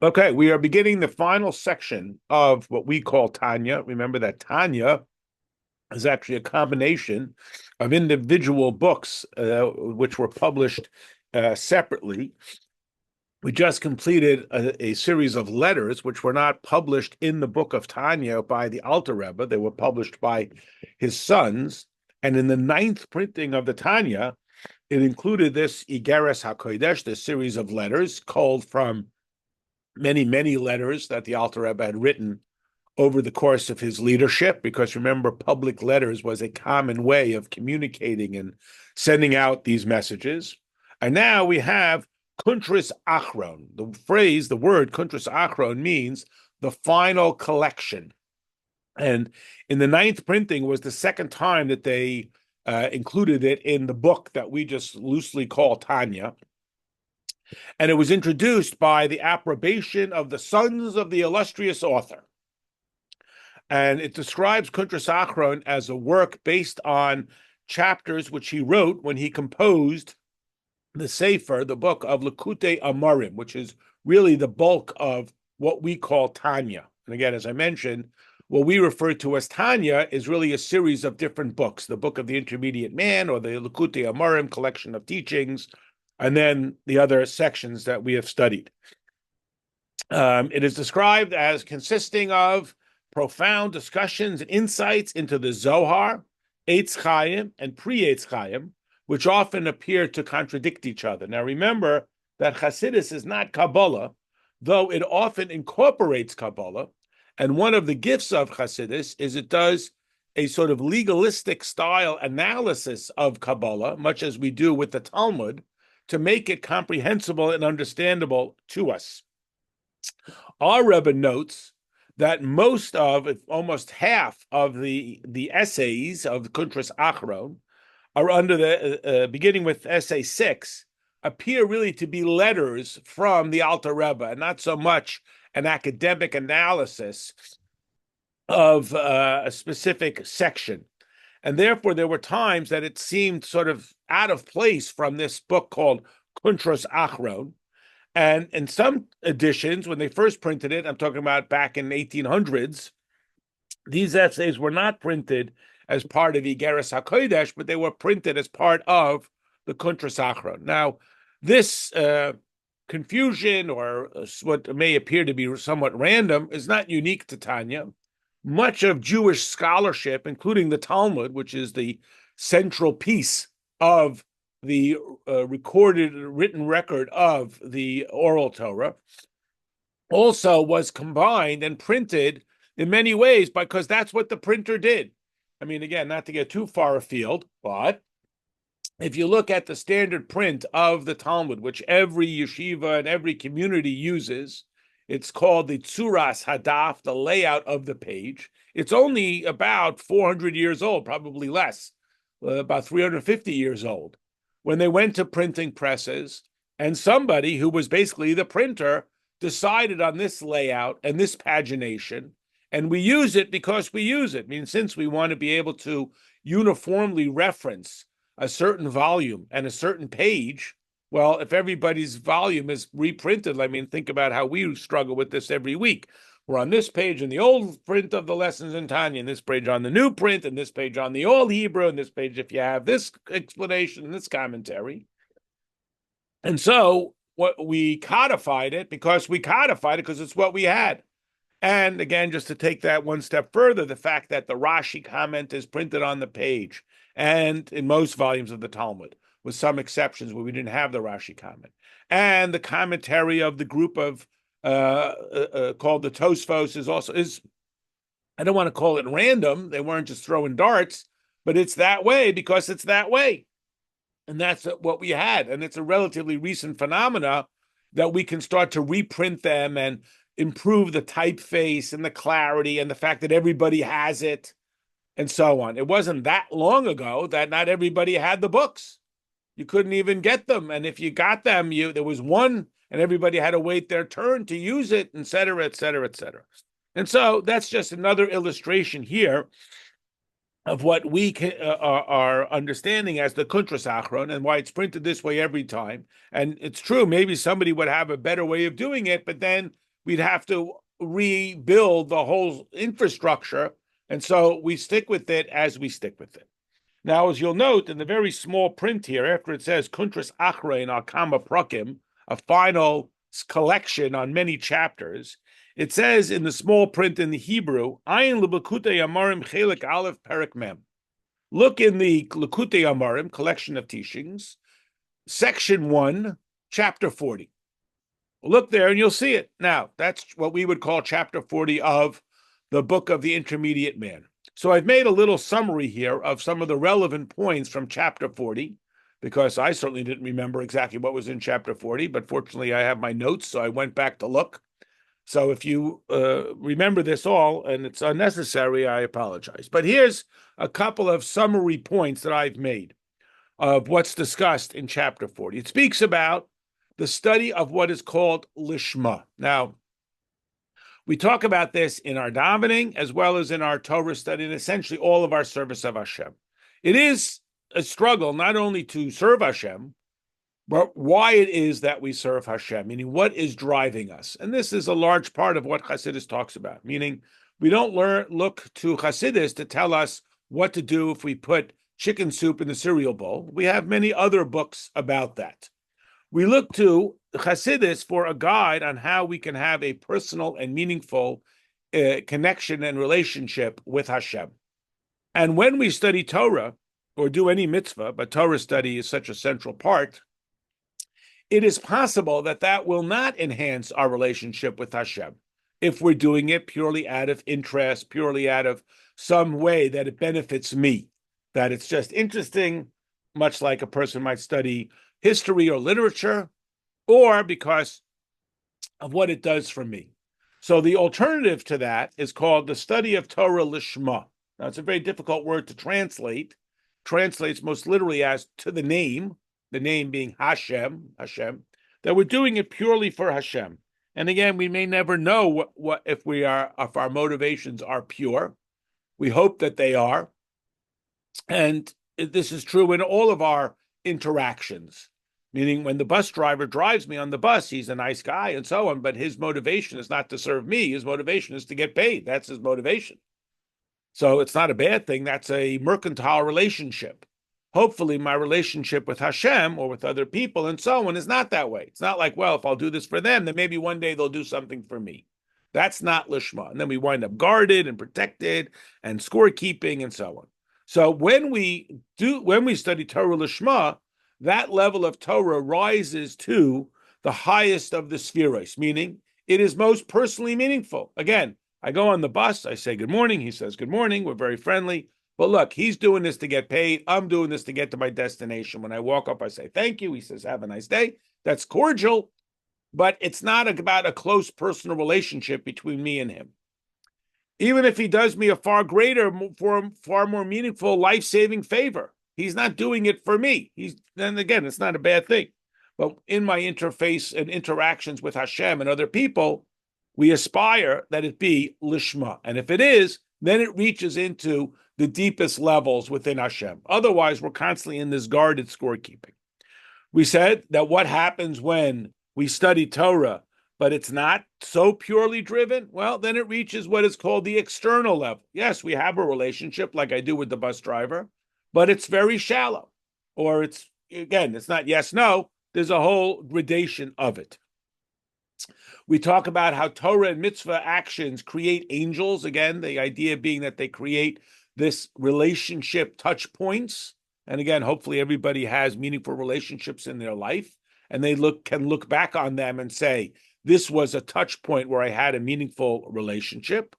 Okay, we are beginning the final section of what we call Tanya. Remember that Tanya is actually a combination of individual books which were published separately. We just completed a series of letters which were not published in the book of Tanya by the Alter Rebbe. They were published by his sons. And in the ninth printing of the Tanya, it included this Igeres HaKodesh, this series of letters culled from many, many letters that the Alter Rebbe had written over the course of his leadership, because remember, public letters was a common way of communicating and sending out these messages. And now we have Kuntres Acharon. The phrase, the word Kuntres Acharon means the final collection. And in the ninth printing was the second time that they included it in the book that we just loosely call Tanya. And it was introduced by the approbation of the sons of the illustrious author. And it describes Kuntres Acharon as a work based on chapters which he wrote when he composed the Sefer, the book of Likutei Amarim, which is really the bulk of what we call Tanya. And again, as I mentioned, what we refer to as Tanya is really a series of different books, the Book of the Intermediate Man, or the Likutei Amarim collection of teachings, and then the other sections that we have studied. It is described as consisting of profound discussions and insights into the Zohar, Eitz Chaim, and pre-Eitz Chaim, which often appear to contradict each other. Now, remember that Hasidus is not Kabbalah, though it often incorporates Kabbalah. And one of the gifts of Hasidus is it does a sort of legalistic style analysis of Kabbalah, much as we do with the Talmud, to make it comprehensible and understandable to us. Our Rebbe notes that most of, almost half of the essays of the Kuntres Acharon are under the, beginning with essay 6, appear really to be letters from the Alter Rebbe, and not so much an academic analysis of a specific section. And therefore, there were times that it seemed sort of out of place from this book called Kuntres Acharon. And in some editions, when they first printed it, I'm talking about back in 1800s, these essays were not printed as part of Igeres HaKodesh, but they were printed as part of the Kuntres Acharon. Now, this confusion, or what may appear to be somewhat random, is not unique to Tanya. Much of Jewish scholarship, including the Talmud, which is the central piece of the recorded written record of the oral Torah, also was combined and printed in many ways, because that's what the printer did. I mean, again, not to get too far afield, but if you look at the standard print of the Talmud, which every yeshiva and every community uses, it's called the Tzuras Hadaf, the layout of the page. It's only about 400 years old, probably less, about 350 years old, when they went to printing presses, and somebody who was basically the printer decided on this layout and this pagination, and we use it because we use it. I mean, since we want to be able to uniformly reference a certain volume and a certain page, well, if everybody's volume is reprinted, I mean, think about how we struggle with this every week. We're on this page in the old print of the lessons in Tanya, and this page on the new print, and this page on the old Hebrew, and this page if you have this explanation and this commentary. And so what we codified it because it's what we had. And again, just to take that one step further, the fact that the Rashi comment is printed on the page, and in most volumes of the Talmud, with some exceptions where we didn't have the Rashi comment, and the commentary of the group of called the Tosfos is I don't want to call it random. They weren't just throwing darts, but it's that way because it's that way, and that's what we had. And it's a relatively recent phenomena that we can start to reprint them and improve the typeface and the clarity and the fact that everybody has it and so on. It wasn't that long ago that not everybody had the books. You couldn't even get them. And if you got them, there was one and everybody had to wait their turn to use it, et cetera, et cetera, et cetera. And so that's just another illustration here of what we are understanding as the Kuntres Acharon, and why it's printed this way every time. And it's true, maybe somebody would have a better way of doing it, but then we'd have to rebuild the whole infrastructure. And so we stick with it as we stick with it. Now, as you'll note in the very small print here, after it says Kuntres Acharon al Kama Prakim, a final collection on many chapters, it says in the small print in the Hebrew, Ayin L'Bekutei Amarim Chelik Aleph Perek Mem. Look in the Likutei Amarim, collection of teachings, section 1, chapter 40. Look there and you'll see it. Now, that's what we would call chapter 40 of the book of the Intermediate Man. So I've made a little summary here of some of the relevant points from chapter 40, because I certainly didn't remember exactly what was in chapter 40, but fortunately I have my notes, so I went back to look. So if you remember this all and it's unnecessary, I apologize. But here's a couple of summary points that I've made of what's discussed in chapter 40. It speaks about the study of what is called lishma. Now, we talk about this in our davening as well as in our Torah study and essentially all of our service of Hashem. It is a struggle not only to serve Hashem, but why it is that we serve Hashem, meaning what is driving us. And this is a large part of what Chassidus talks about, meaning we don't look to Chassidus to tell us what to do if we put chicken soup in the cereal bowl. We have many other books about that. We look to Chassidus for a guide on how we can have a personal and meaningful connection and relationship with Hashem. And when we study Torah or do any mitzvah, but Torah study is such a central part, it is possible that that will not enhance our relationship with Hashem if we're doing it purely out of interest, purely out of some way that it benefits me, that it's just interesting, much like a person might study history or literature, or because of what it does for me. So the alternative to that is called the study of Torah Lishma. Now, it's a very difficult word to translate. Translates most literally as to the name being Hashem, that we're doing it purely for Hashem. And again, we may never know what if our motivations are pure. We hope that they are. And this is true in all of our interactions, meaning when the bus driver drives me on the bus, he's a nice guy and so on, but his motivation is not to serve me. His motivation is to get paid. That's his motivation. So it's not a bad thing. That's a mercantile relationship. Hopefully my relationship with Hashem or with other people and so on is not that way. It's not like, well, if I'll do this for them, then maybe one day they'll do something for me. That's not Lishma. And then we wind up guarded and protected and scorekeeping and so on. So when we study Torah Lishma, that level of Torah rises to the highest of the spheres, meaning it is most personally meaningful. Again, I go on the bus, I say good morning, he says good morning, we're very friendly. But look, he's doing this to get paid. I'm doing this to get to my destination. When I walk up, I say thank you. He says, have a nice day. That's cordial, but it's not about a close personal relationship between me and him. Even if he does me a far more meaningful, life-saving favor, he's not doing it for me. Then again, it's not a bad thing. But in my interface and interactions with Hashem and other people, we aspire that it be lishma. And if it is, then it reaches into the deepest levels within Hashem. Otherwise, we're constantly in this guarded scorekeeping. We said that what happens when we study Torah, but it's not so purely driven, well, then it reaches what is called the external level. Yes, we have a relationship like I do with the bus driver, but it's very shallow. Or it's not yes, no. There's a whole gradation of it. We talk about how Torah and mitzvah actions create angels. Again, the idea being that they create this relationship touch points. And again, hopefully everybody has meaningful relationships in their life and they can look back on them and say, this was a touch point where I had a meaningful relationship.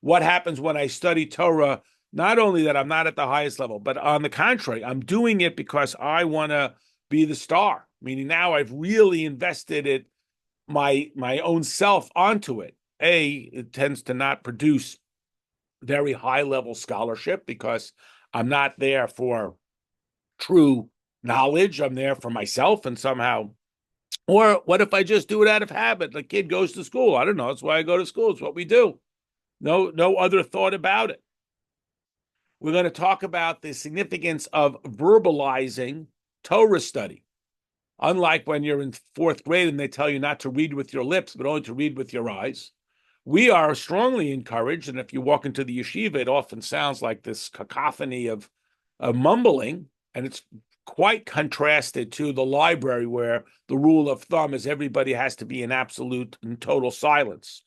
What happens when I study Torah? Not only that I'm not at the highest level, but on the contrary, I'm doing it because I want to be the star, meaning now I've really invested my own self onto it. It tends to not produce very high level scholarship because I'm not there for true knowledge. I'm there for myself and somehow, or what if I just do it out of habit? The kid goes to school. I don't know. That's why I go to school. It's what we do. No other thought about it. We're going to talk about the significance of verbalizing Torah study. Unlike when you're in fourth grade and they tell you not to read with your lips, but only to read with your eyes. We are strongly encouraged, and if you walk into the yeshiva, it often sounds like this cacophony of mumbling, and it's quite contrasted to the library where the rule of thumb is everybody has to be in absolute and total silence.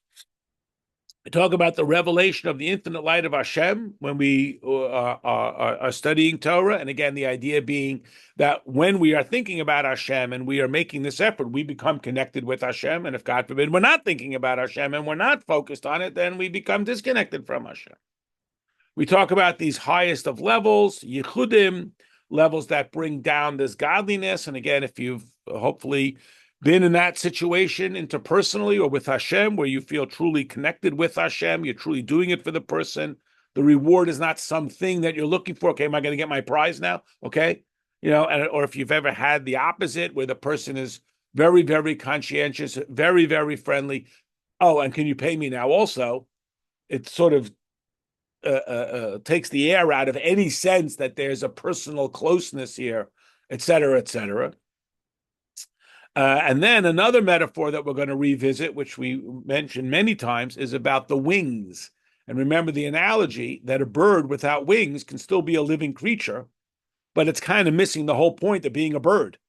We talk about the revelation of the infinite light of Hashem when we are studying Torah. And again, the idea being that when we are thinking about Hashem and we are making this effort, we become connected with Hashem. And if God forbid we're not thinking about Hashem and we're not focused on it, then we become disconnected from Hashem. We talk about these highest of levels, yichudim, levels that bring down this godliness. And again, if you've hopefully been in that situation interpersonally or with Hashem, where you feel truly connected with Hashem, you're truly doing it for the person. The reward is not something that you're looking for. Okay, am I going to get my prize now? Okay, or if you've ever had the opposite, where the person is very, very conscientious, very, very friendly. Oh, and can you pay me now? Also, it sort of takes the air out of any sense that there's a personal closeness here, et cetera, et cetera. And then another metaphor that we're going to revisit, which we mentioned many times, is about the wings. And remember the analogy that a bird without wings can still be a living creature, but it's kind of missing the whole point of being a bird,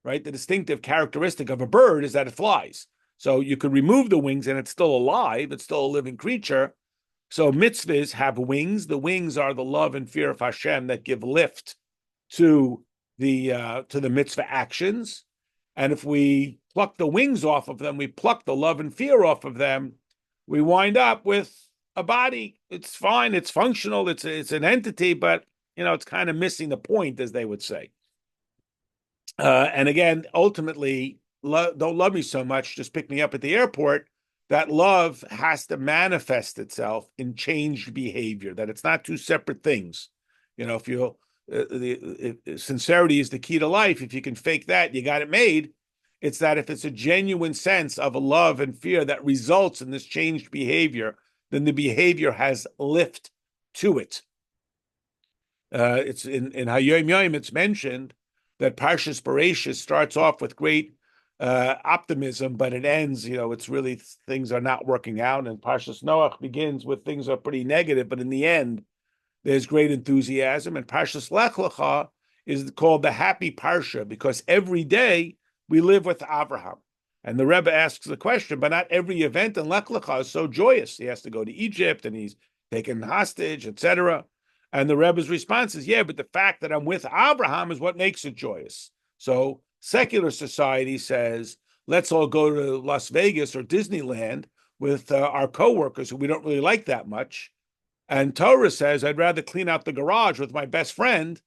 right? The distinctive characteristic of a bird is that it flies. So you could remove the wings and it's still alive, it's still a living creature. So mitzvahs have wings. The wings are the love and fear of Hashem that give lift to the mitzvah actions. And if we pluck the wings off of them, we pluck the love and fear off of them, we wind up with a body. It's fine, it's functional, it's an entity, but it's kind of missing the point, as they would say. And again, ultimately, don't love me so much, just pick me up at the airport. That love has to manifest itself in changed behavior, that it's not two separate things. If you sincerity is the key to life. If you can fake that, you got it made. It's that if it's a genuine sense of a love and fear that results in this changed behavior, then the behavior has lift to it. It's in Hayom Yom, it's mentioned that Parshas Bereishis starts off with great optimism, but it ends, it's really things are not working out. And Parshas Noach begins with things are pretty negative, but in the end, there's great enthusiasm. And Parshas Lech Lecha is called the happy Parsha because every day we live with Abraham. And the Rebbe asks the question, but not every event in Lech Lecha is so joyous. He has to go to Egypt and he's taken hostage, etc. And the Rebbe's response is, yeah, but the fact that I'm with Abraham is what makes it joyous. So secular society says, let's all go to Las Vegas or Disneyland with our coworkers who we don't really like that much. And Torah says, I'd rather clean out the garage with my best friend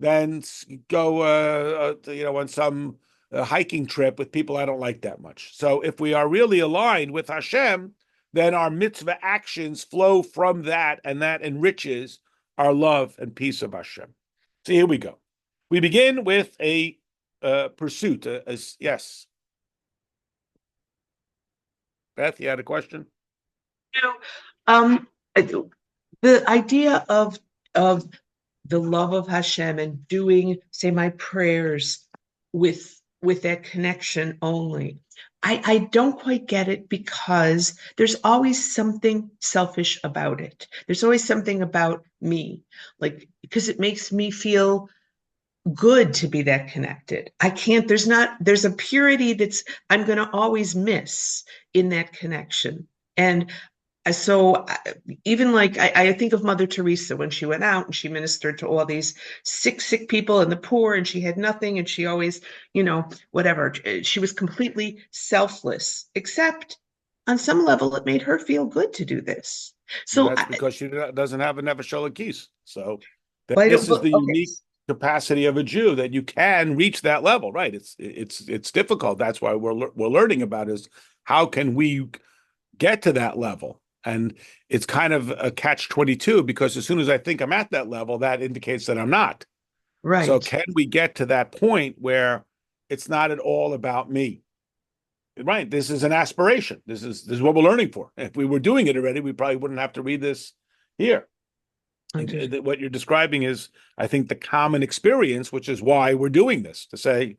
than go, on some hiking trip with people I don't like that much. So if we are really aligned with Hashem, then our mitzvah actions flow from that, and that enriches our love and peace of Hashem. So here we go. We begin with a pursuit. Yes. Beth, you had a question? The idea of the love of Hashem and doing, say, my prayers with that connection only. I don't quite get it because there's always something selfish about it. There's always something about me, because it makes me feel good to be that connected. There's a purity I'm going to always miss in that connection. And so even I think of Mother Teresa when she went out and she ministered to all these sick people and the poor, and she had nothing, and she always, whatever. She was completely selfless, except on some level it made her feel good to do this. So that's because she doesn't have a Nefesh Keys. So this is the unique capacity of a Jew, that you can reach that level, right? It's difficult. That's why we're learning about is how can we get to that level. And it's kind of a catch-22 because as soon as I think I'm at that level, that indicates that I'm not. Right. So can we get to that point where it's not at all about me? Right. This is an aspiration. This is what we're learning for. If we were doing it already, we probably wouldn't have to read this here. What you're describing is, I think, the common experience, which is why we're doing this, to say,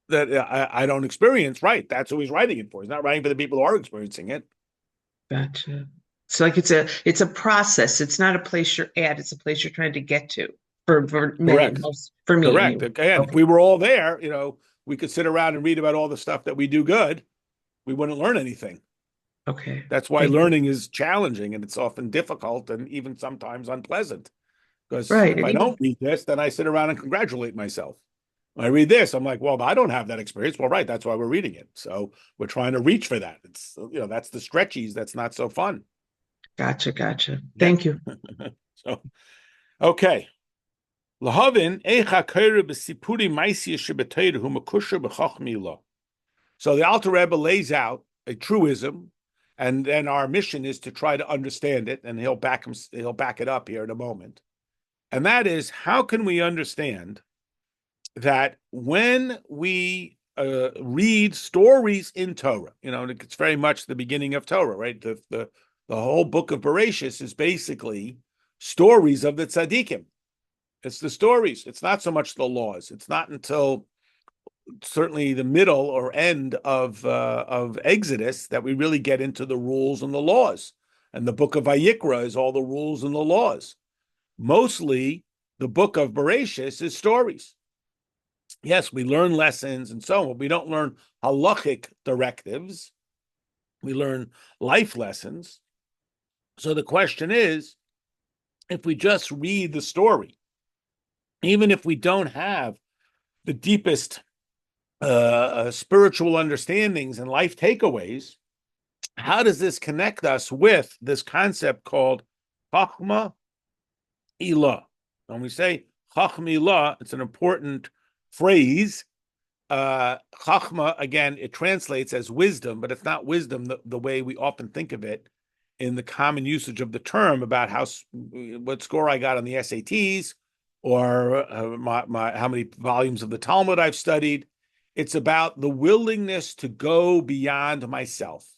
that I don't experience. Right. That's who he's writing it for. He's not writing for the people who are experiencing it. Gotcha. It's like it's a process. It's not a place you're at. It's a place you're trying to get to for many, Correct. most for me Correct. anyway. Again, if Okay. we were all there, we could sit around and read about all the stuff that we do good. We wouldn't learn anything. Okay. That's why Thank you. learning is challenging and it's often difficult and even sometimes unpleasant. Because Right. if And I even don't read this, then I sit around and congratulate myself. When I read this, I'm like, well, I don't have that experience. Well, right, that's why we're reading it. So we're trying to reach for that. It's that's the stretchies. That's not so fun. gotcha, gotcha. Yeah. Thank you. So okay. Lahavin eicha kaira b'sipuri ma'asiyah shebetayru hu makusher b'chachmi lo. So the Alter Rebbe lays out a truism, and then our mission is to try to understand it, and he'll back it up here in a moment. And that is, how can we understand that when we read stories in Torah, it's very much the beginning of Torah, right? The whole book of Bereshis is basically stories of the tzaddikim. It's the stories. It's not so much the laws. It's not until certainly the middle or end of Exodus that we really get into the rules and the laws. And the book of Vayikra is all the rules and the laws. Mostly, the book of Bereshis is stories. Yes, we learn lessons and so on, but we don't learn halachic directives. We learn life lessons. So the question is, if we just read the story, even if we don't have the deepest spiritual understandings and life takeaways, how does this connect us with this concept called Chachma Ilah? When we say Chachma Ilah, it's an important phrase. Chachma, again, it translates as wisdom, but it's not wisdom the way we often think of it in the common usage of the term about what score I got on the SATs or how many volumes of the Talmud I've studied. It's about the willingness to go beyond myself,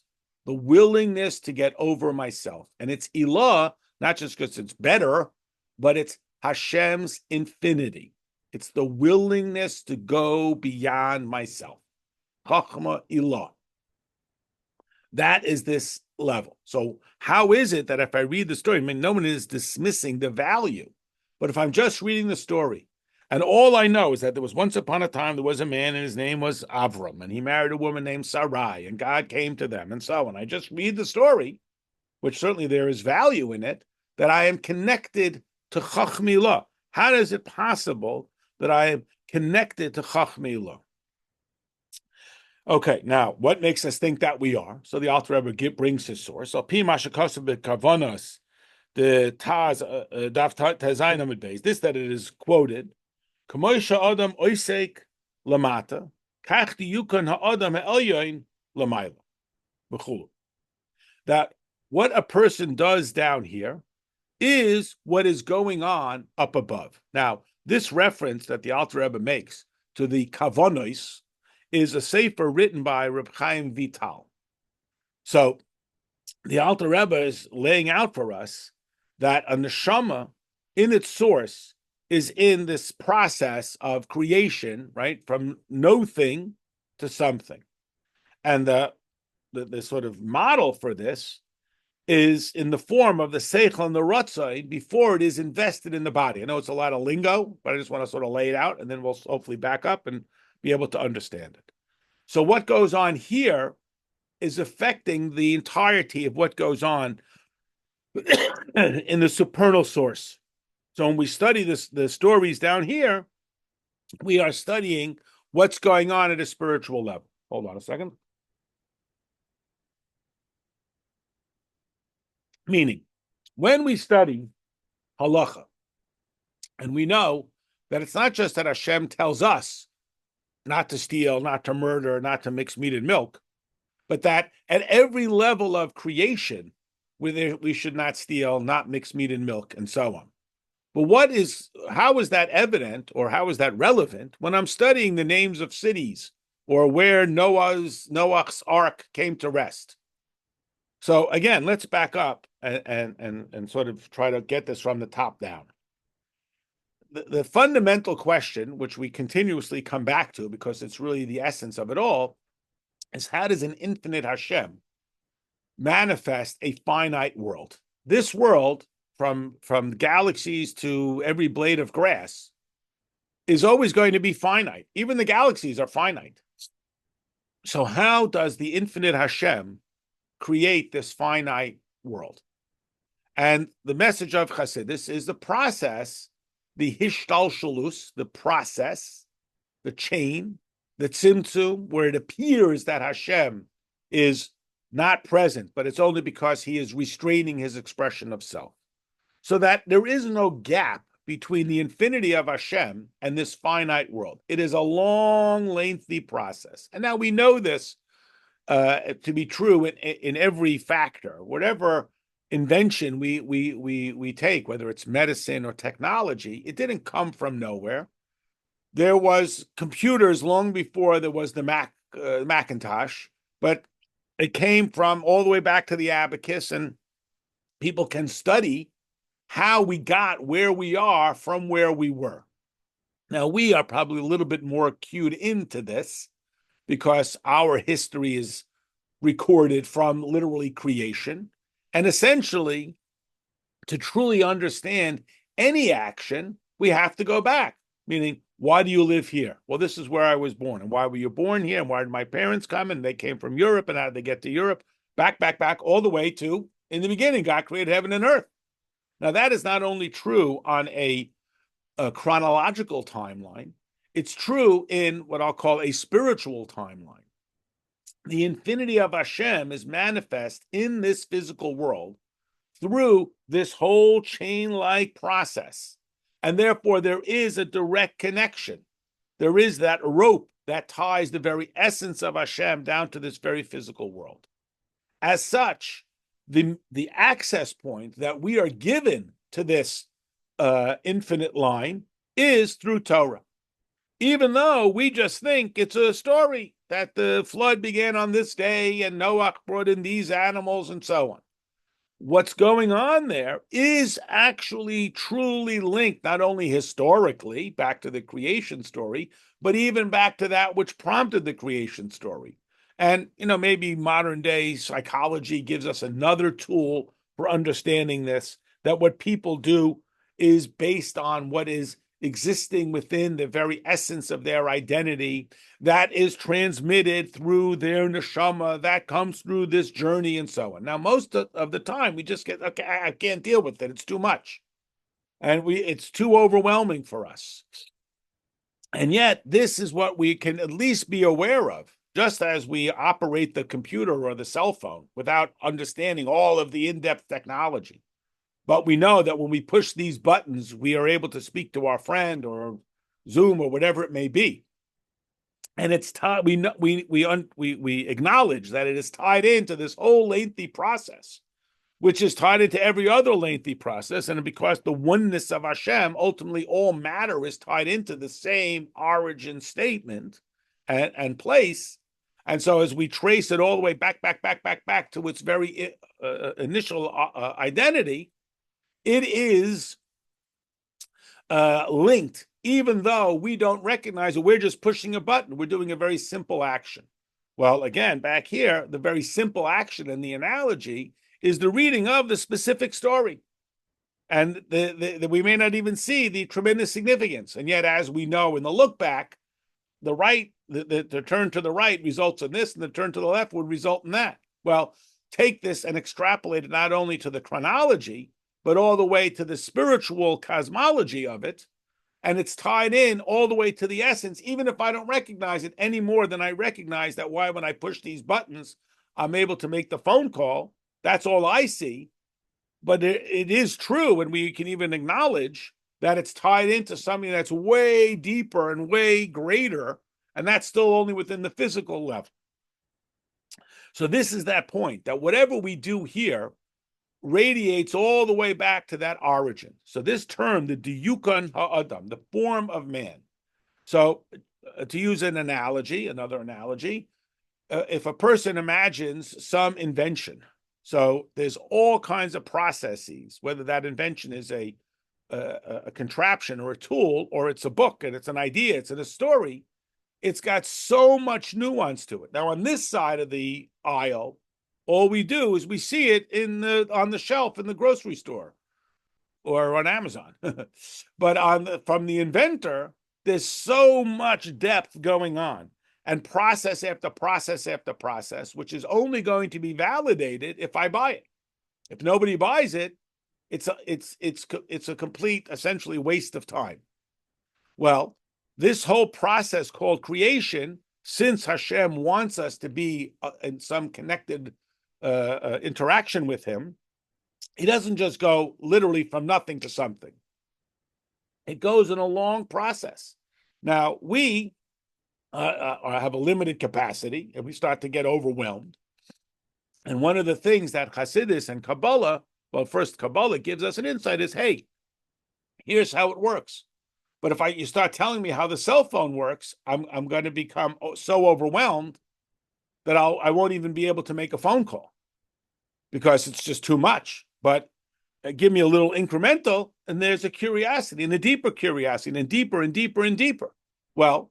the willingness to get over myself. And it's Ilah, not just because it's better, but it's Hashem's infinity. It's the willingness to go beyond myself. Chachma Ilah. That is this level. So how is it that if I read the story, no one is dismissing the value, but if I'm just reading the story, and all I know is that there was once upon a time, there was a man and his name was Avram, and he married a woman named Sarai, and God came to them, and so on. I just read the story, which certainly there is value in it, that I am connected to Chachmilah. How is it possible that I am connected to Chachmilah? Okay, now what makes us think that we are? So the Alter Rebbe brings his source. So Pi Mashakasav Kavanas, the Taz Daf Tazayin Amid Beis. This that it is quoted. Kamoisha Adam Oisek Lamata, Kach Yukon Ha'adam Ha'elyoin Lamayla. B'chulu. That what a person does down here is what is going on up above. Now, this reference that the Alter Rebbe makes to the Kavonos is a sefer written by Reb Chaim Vital. So the Alter Rebbe is laying out for us that a neshama in its source is in this process of creation, right? From no thing to something. And the sort of model for this is in the form of the seichel and the ratzai before it is invested in the body. I know it's a lot of lingo, but I just want to sort of lay it out, and then we'll hopefully back up and be able to understand it. So what goes on here is affecting the entirety of what goes on in the supernal source. So when we study the stories down here, we are studying what's going on at a spiritual level. Hold on a second. Meaning, when we study halacha, and we know that it's not just that Hashem tells us not to steal, not to murder, not to mix meat and milk, but that at every level of creation, we should not steal, not mix meat and milk, and so on. But how is that evident, or how is that relevant when I'm studying the names of cities or where Noah's ark came to rest? So again, let's back up and sort of try to get this from the top down. the fundamental question, which we continuously come back to because it's really the essence of it all, is how does an infinite Hashem manifest a finite world? This world, from galaxies to every blade of grass, is always going to be finite. Even the galaxies are finite. So how does the infinite Hashem create this finite world? And the message of Chassidus is the process, the hishtalshalus, the process, the chain, the tzimtzum, where it appears that Hashem is not present, but it's only because he is restraining his expression of self. So that there is no gap between the infinity of Hashem and this finite world. It is a long, lengthy process. And now we know this to be true in every factor. Whatever invention we take, whether it's medicine or technology, it didn't come from nowhere. There was computers long before there was the Macintosh, but it came from all the way back to the abacus, and people can study how we got where we are from where we were. Now, we are probably a little bit more cued into this because our history is recorded from literally creation. And essentially, to truly understand any action, we have to go back, meaning, why do you live here? Well, this is where I was born. And why were you born here? And why did my parents come? And they came from Europe. And how did they get to Europe? Back, all the way to, in the beginning, God created heaven and earth. Now, that is not only true on a chronological timeline, it's true in what I'll call a spiritual timeline. The infinity of Hashem is manifest in this physical world through this whole chain-like process. And therefore, there is a direct connection. There is that rope that ties the very essence of Hashem down to this very physical world. As such, the access point that we are given to this infinite line is through Torah. Even though we just think it's a story that the flood began on this day and Noah brought in these animals and so on. What's going on there is actually truly linked, not only historically back to the creation story, but even back to that which prompted the creation story. And, maybe modern day psychology gives us another tool for understanding this, that what people do is based on what is existing within the very essence of their identity, that is transmitted through their neshama, that comes through this journey and so on. Now, most of the time, we just get, okay, I can't deal with it. It's too much. And it's too overwhelming for us. And yet, this is what we can at least be aware of, just as we operate the computer or the cell phone without understanding all of the in-depth technology. But we know that when we push these buttons, we are able to speak to our friend or Zoom or whatever it may be. And it's tied. We acknowledge that it is tied into this whole lengthy process, which is tied into every other lengthy process. And because the oneness of Hashem, ultimately all matter is tied into the same origin statement and place. And so as we trace it all the way back to its very initial identity, it is linked, even though we don't recognize it. We're just pushing a button. We're doing a very simple action. Well, again, back here, the very simple action in the analogy is the reading of the specific story. And we may not even see the tremendous significance. And yet, as we know in the look back, the turn to the right results in this, and the turn to the left would result in that. Well, take this and extrapolate it not only to the chronology, but all the way to the spiritual cosmology of it. And it's tied in all the way to the essence, even if I don't recognize it any more than I recognize that why when I push these buttons, I'm able to make the phone call. That's all I see. But it is true, and we can even acknowledge that it's tied into something that's way deeper and way greater, and that's still only within the physical level. So this is that point, that whatever we do here radiates all the way back to that origin. So this term, the diyukan ha'adam, the form of man. So to use an analogy, another analogy, if a person imagines some invention, so there's all kinds of processes, whether that invention is a a contraption or a tool, or it's a book and it's an idea, it's in a story, it's got so much nuance to it. Now, on this side of the aisle, all we do is we see it on the shelf in the grocery store or on Amazon. But from the inventor, there's so much depth going on, and process after process after process, which is only going to be validated if I buy it. If nobody buys it, it's a complete, essentially, waste of time. Well, this whole process called creation, since Hashem wants us to be in some connected interaction with him, he doesn't just go literally from nothing to something. It goes in a long process. Now, we have a limited capacity, and we start to get overwhelmed. And one of the things that Hasidus and Kabbalah, well, first Kabbalah gives us an insight is, hey, here's how it works. But if you start telling me how the cell phone works, I'm going to become so overwhelmed that I won't even be able to make a phone call because it's just too much. But give me a little incremental, and there's a curiosity, and a deeper curiosity, and deeper and deeper and deeper. Well,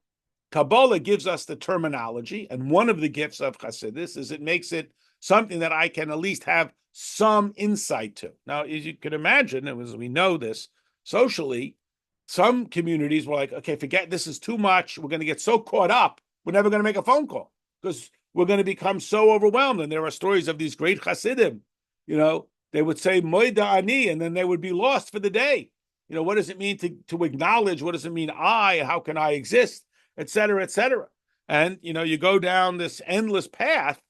Kabbalah gives us the terminology, and one of the gifts of Hasidus is it makes it something that I can at least have some insight to. Now, as you can imagine, and as we know this socially, some communities were like, okay, forget, this is too much. We're going to get so caught up, we're never going to make a phone call because we're going to become so overwhelmed. And there are stories of these great Hasidim, they would say Moida Ani, and then they would be lost for the day. What does it mean to acknowledge? What does it mean I? How can I exist? Et cetera, et cetera. And, you go down this endless path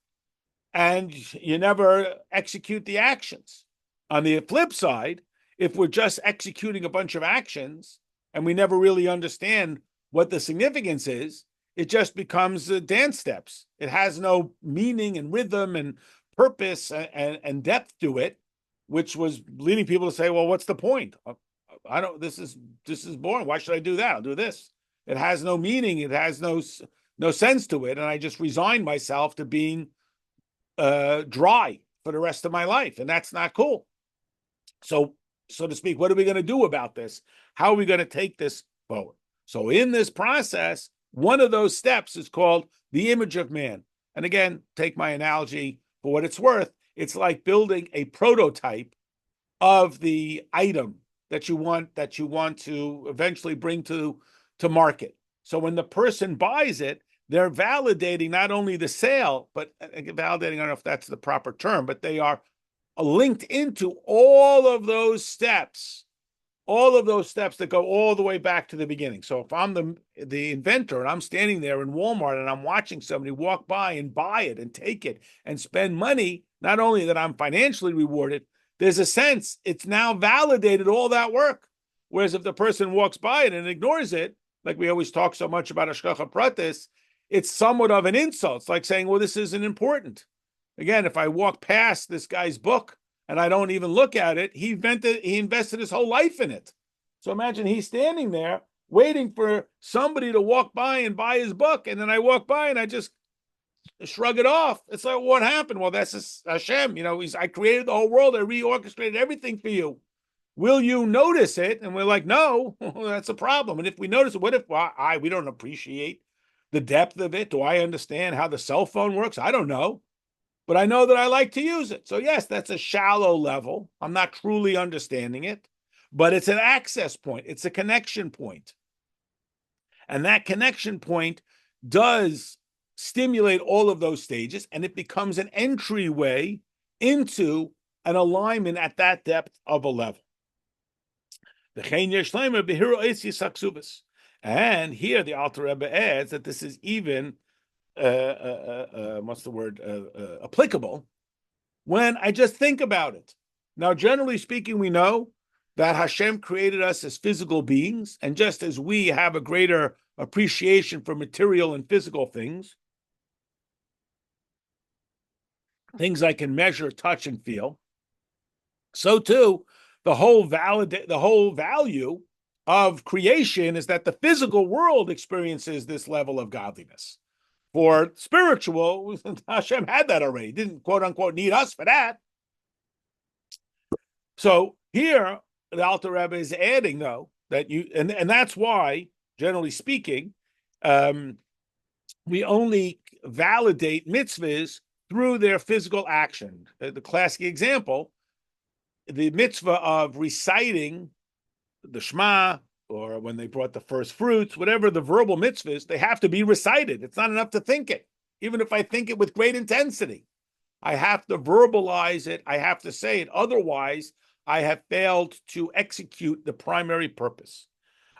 and you never execute the actions. On the flip side, if we're just executing a bunch of actions and we never really understand what the significance is, it just becomes dance steps. It has no meaning and rhythm and purpose and depth to it, which was leading people to say, well, what's the point? This is boring. Why should I do that? I'll do this. It has no meaning. It has no sense to it. And I just resigned myself to being dry for the rest of my life. And that's not cool. So to speak, what are we going to do about this? How are we going to take this forward? So in this process, one of those steps is called the image of man. And again, take my analogy for what it's worth. It's like building a prototype of the item that you want to eventually bring to market. So when the person buys it, they're validating not only the sale, but validating, I don't know if that's the proper term, but they are linked into all of those steps that go all the way back to the beginning. So if I'm the inventor and I'm standing there in Walmart and I'm watching somebody walk by and buy it and take it and spend money, not only that I'm financially rewarded, there's a sense it's now validated all that work. Whereas if the person walks by it and ignores it, like we always talk so much about Hashgacha Pratis, it's somewhat of an insult. It's like saying, well, this isn't important. Again, if I walk past this guy's book and I don't even look at it, he invested his whole life in it. So imagine he's standing there waiting for somebody to walk by and buy his book. And then I walk by and I just shrug it off. It's like, what happened? Well, that's Hashem. I created the whole world. I reorchestrated everything for you. Will you notice it? And we're like, no, that's a problem. And if we notice it, what if we don't appreciate the depth of it? Do I understand how the cell phone works? I don't know. But I know that I like to use it. So yes, that's a shallow level. I'm not truly understanding it, but it's an access point. It's a connection point. And that connection point does stimulate all of those stages, and it becomes an entryway into an alignment at that depth of a level. And here the Alter Rebbe adds that this is even applicable when I just think about it. Now, generally speaking, we know that Hashem created us as physical beings, and just as we have a greater appreciation for material and physical things I can measure, touch, and feel, so too the whole value of creation is that the physical world experiences this level of godliness. For spiritual, Hashem had that already. Didn't, quote unquote, need us for that. So here, the Alter Rebbe is adding, though, that and that's why, generally speaking, we only validate mitzvahs through their physical action. The classic example, the mitzvah of reciting the Shema, or when they brought the first fruits, whatever the verbal mitzvahs, they have to be recited. It's not enough to think it, even if I think it with great intensity. I have to verbalize it. I have to say it. Otherwise, I have failed to execute the primary purpose.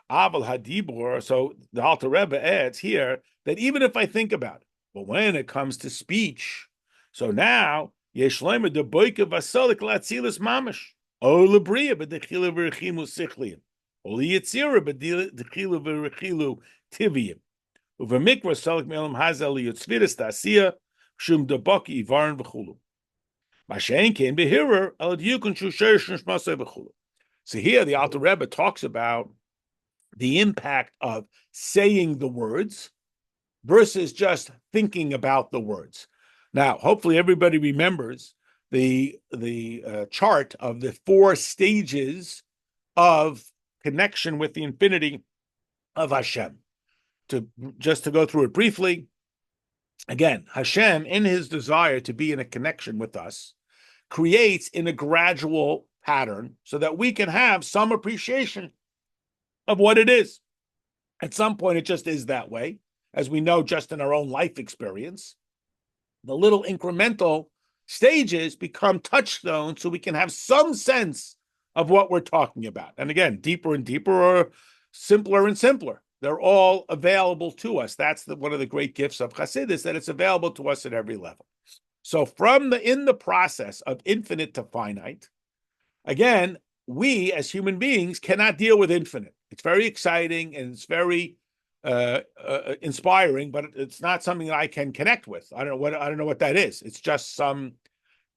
Aval Hadibur, so the Alter Rebbe adds here that even if I think about it, but when it comes to speech, so now, Yeshleima de Boike Vasolik Latzilis Mamish, O Labria, but the Chila Verichimu Sichlian, O Lietzira, but the Chila Verichilu Tivium, Uvamikra Solik Melam Hazel Yotzviris Tasia, Shum de Boki Ivaran Vachulu. Mashain came behirer, Al Yukun Shusher Shmase Vachulu. So here the Alter Rebbe talks about the impact of saying the words versus just thinking about the words. Now, hopefully everybody remembers the chart of the 4 stages of connection with the infinity of Hashem. To go through it briefly, again, Hashem, in his desire to be in a connection with us, creates in a gradual pattern so that we can have some appreciation of what it is. At some point, it just is that way, as we know just in our own life experience. The little incremental stages become touchstones so we can have some sense of what we're talking about. And again, deeper and deeper, or simpler and simpler. They're all available to us. That's one of the great gifts of Chassidus, that it's available to us at every level. So in the process of infinite to finite, again, we as human beings cannot deal with infinite. It's very exciting and it's very inspiring, but it's not something that I can connect with. I don't know what that is. It's just some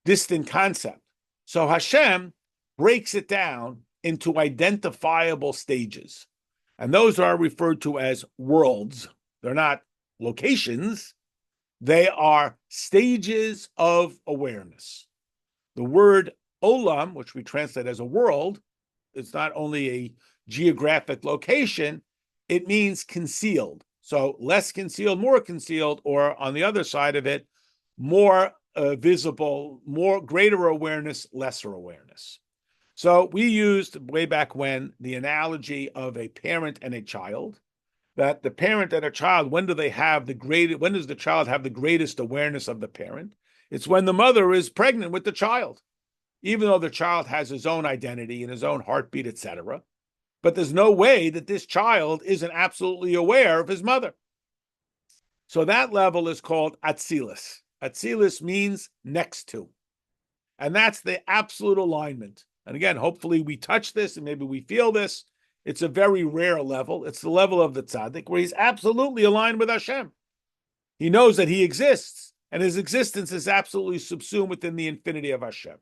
distant concept. So Hashem breaks it down into identifiable stages. And those are referred to as worlds. They're not locations. They are stages of awareness. The word olam, which we translate as a world, is not only a geographic location, it means concealed. So less concealed, more concealed, or on the other side of it, more visible, more greater awareness, lesser awareness. So we used way back when the analogy of a parent and a child, that the parent and a child, when does the child have the greatest awareness of the parent? It's when the mother is pregnant with the child, even though the child has his own identity and his own heartbeat, etc. But there's no way that this child isn't absolutely aware of his mother. So that level is called Atzilus. Atzilus means next to. And that's the absolute alignment. And again, hopefully we touch this and maybe we feel this. It's a very rare level. It's the level of the tzaddik where he's absolutely aligned with Hashem. He knows that he exists and his existence is absolutely subsumed within the infinity of Hashem.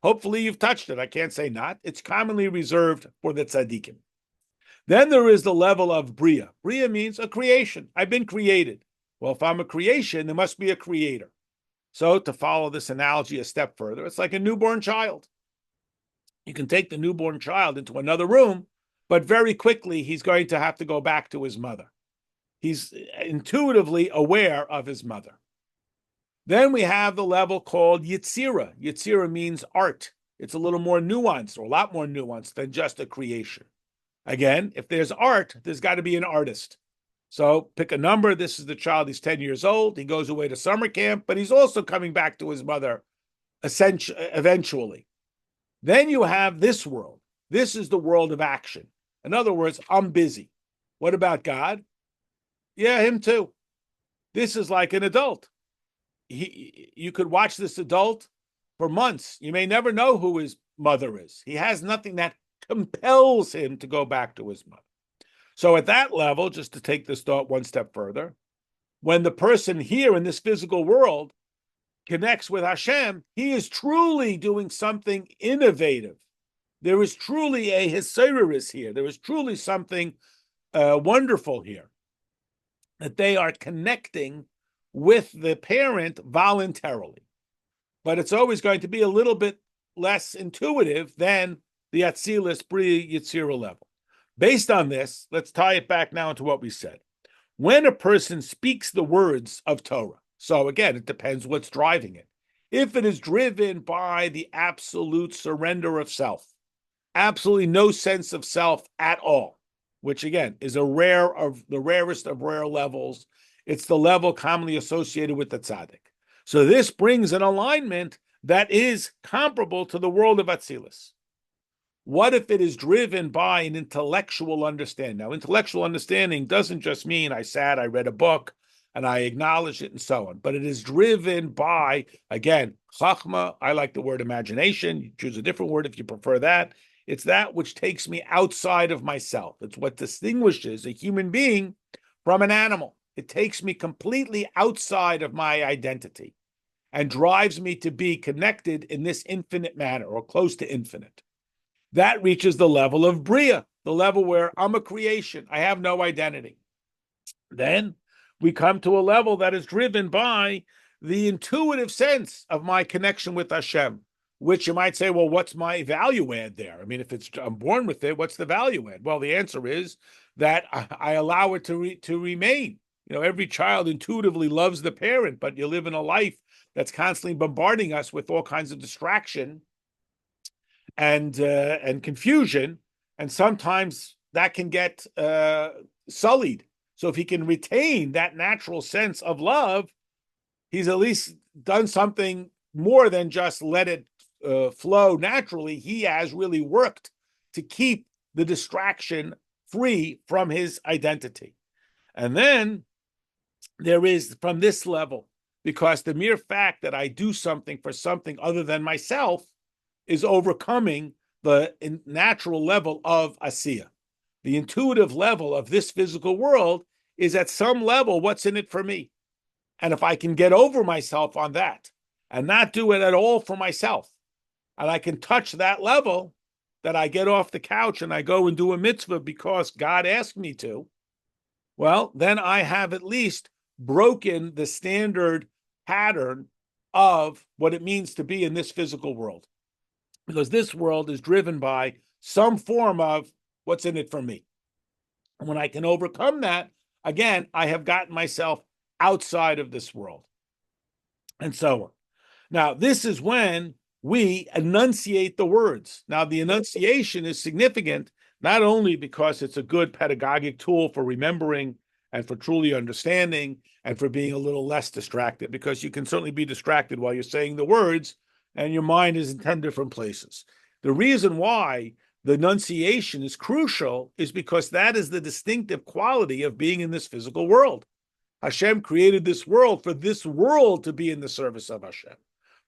Hopefully you've touched it. I can't say not. It's commonly reserved for the tzaddikim. Then there is the level of Bria. Bria means a creation. I've been created. Well, if I'm a creation, there must be a creator. So to follow this analogy a step further, it's like a newborn child. You can take the newborn child into another room, but very quickly he's going to have to go back to his mother. He's intuitively aware of his mother. Then we have the level called Yetzira. Yetzira means art. It's a little more nuanced, or a lot more nuanced than just a creation. Again, if there's art, there's got to be an artist. So pick a number. This is the child. He's 10 years old. He goes away to summer camp, but he's also coming back to his mother eventually. Then you have this world. This is the world of action. In other words, I'm busy. What about God? Yeah, him too. This is like an adult. You could watch this adult for months. You may never know who his mother is. He has nothing that compels him to go back to his mother. So at that level, just to take this thought one step further, when the person here in this physical world connects with Hashem, he is truly doing something innovative. There is truly a hisayrus here. There is truly something wonderful here, that they are connecting with the parent voluntarily. But it's always going to be a little bit less intuitive than the Atzilus Bria Yitzira level. Based on this, let's tie it back now into what we said. When a person speaks the words of Torah, so again, it depends what's driving it. If it is driven by the absolute surrender of self, absolutely no sense of self at all, which again is the rarest of rare levels. It's the level commonly associated with the tzaddik. So this brings an alignment that is comparable to the world of Atzilus. What if it is driven by an intellectual understanding? Now, intellectual understanding doesn't just mean I read a book, and I acknowledged it and so on, but it is driven by, again, chachma. I like the word imagination. You choose a different word if you prefer that. It's that which takes me outside of myself. It's what distinguishes a human being from an animal. It takes me completely outside of my identity and drives me to be connected in this infinite manner or close to infinite. That reaches the level of Bria, the level where I'm a creation. I have no identity. Then we come to a level that is driven by the intuitive sense of my connection with Hashem, which you might say, well, what's my value add there? I mean, if I'm born with it, what's the value add? Well, the answer is that I allow it to remain. You know, every child intuitively loves the parent, but you live in a life that's constantly bombarding us with all kinds of distraction and confusion, and sometimes that can get sullied. So if he can retain that natural sense of love, he's at least done something more than just let it flow naturally. He has really worked to keep the distraction free from his identity. And then there is from this level, because the mere fact that I do something for something other than myself is overcoming the natural level of asiya. The intuitive level of this physical world is at some level, what's in it for me? And if I can get over myself on that and not do it at all for myself, and I can touch that level, that I get off the couch and I go and do a mitzvah because God asked me to, well, then I have at least broken the standard pattern of what it means to be in this physical world. Because this world is driven by some form of what's in it for me. And when I can overcome that, again, I have gotten myself outside of this world, and so on. Now, this is when we enunciate the words. Now, the enunciation is significant, not only because it's a good pedagogic tool for remembering and for truly understanding and for being a little less distracted, because you can certainly be distracted while you're saying the words and your mind is in 10 different places. The reason why the enunciation is crucial is because that is the distinctive quality of being in this physical world. Hashem created this world for this world to be in the service of Hashem.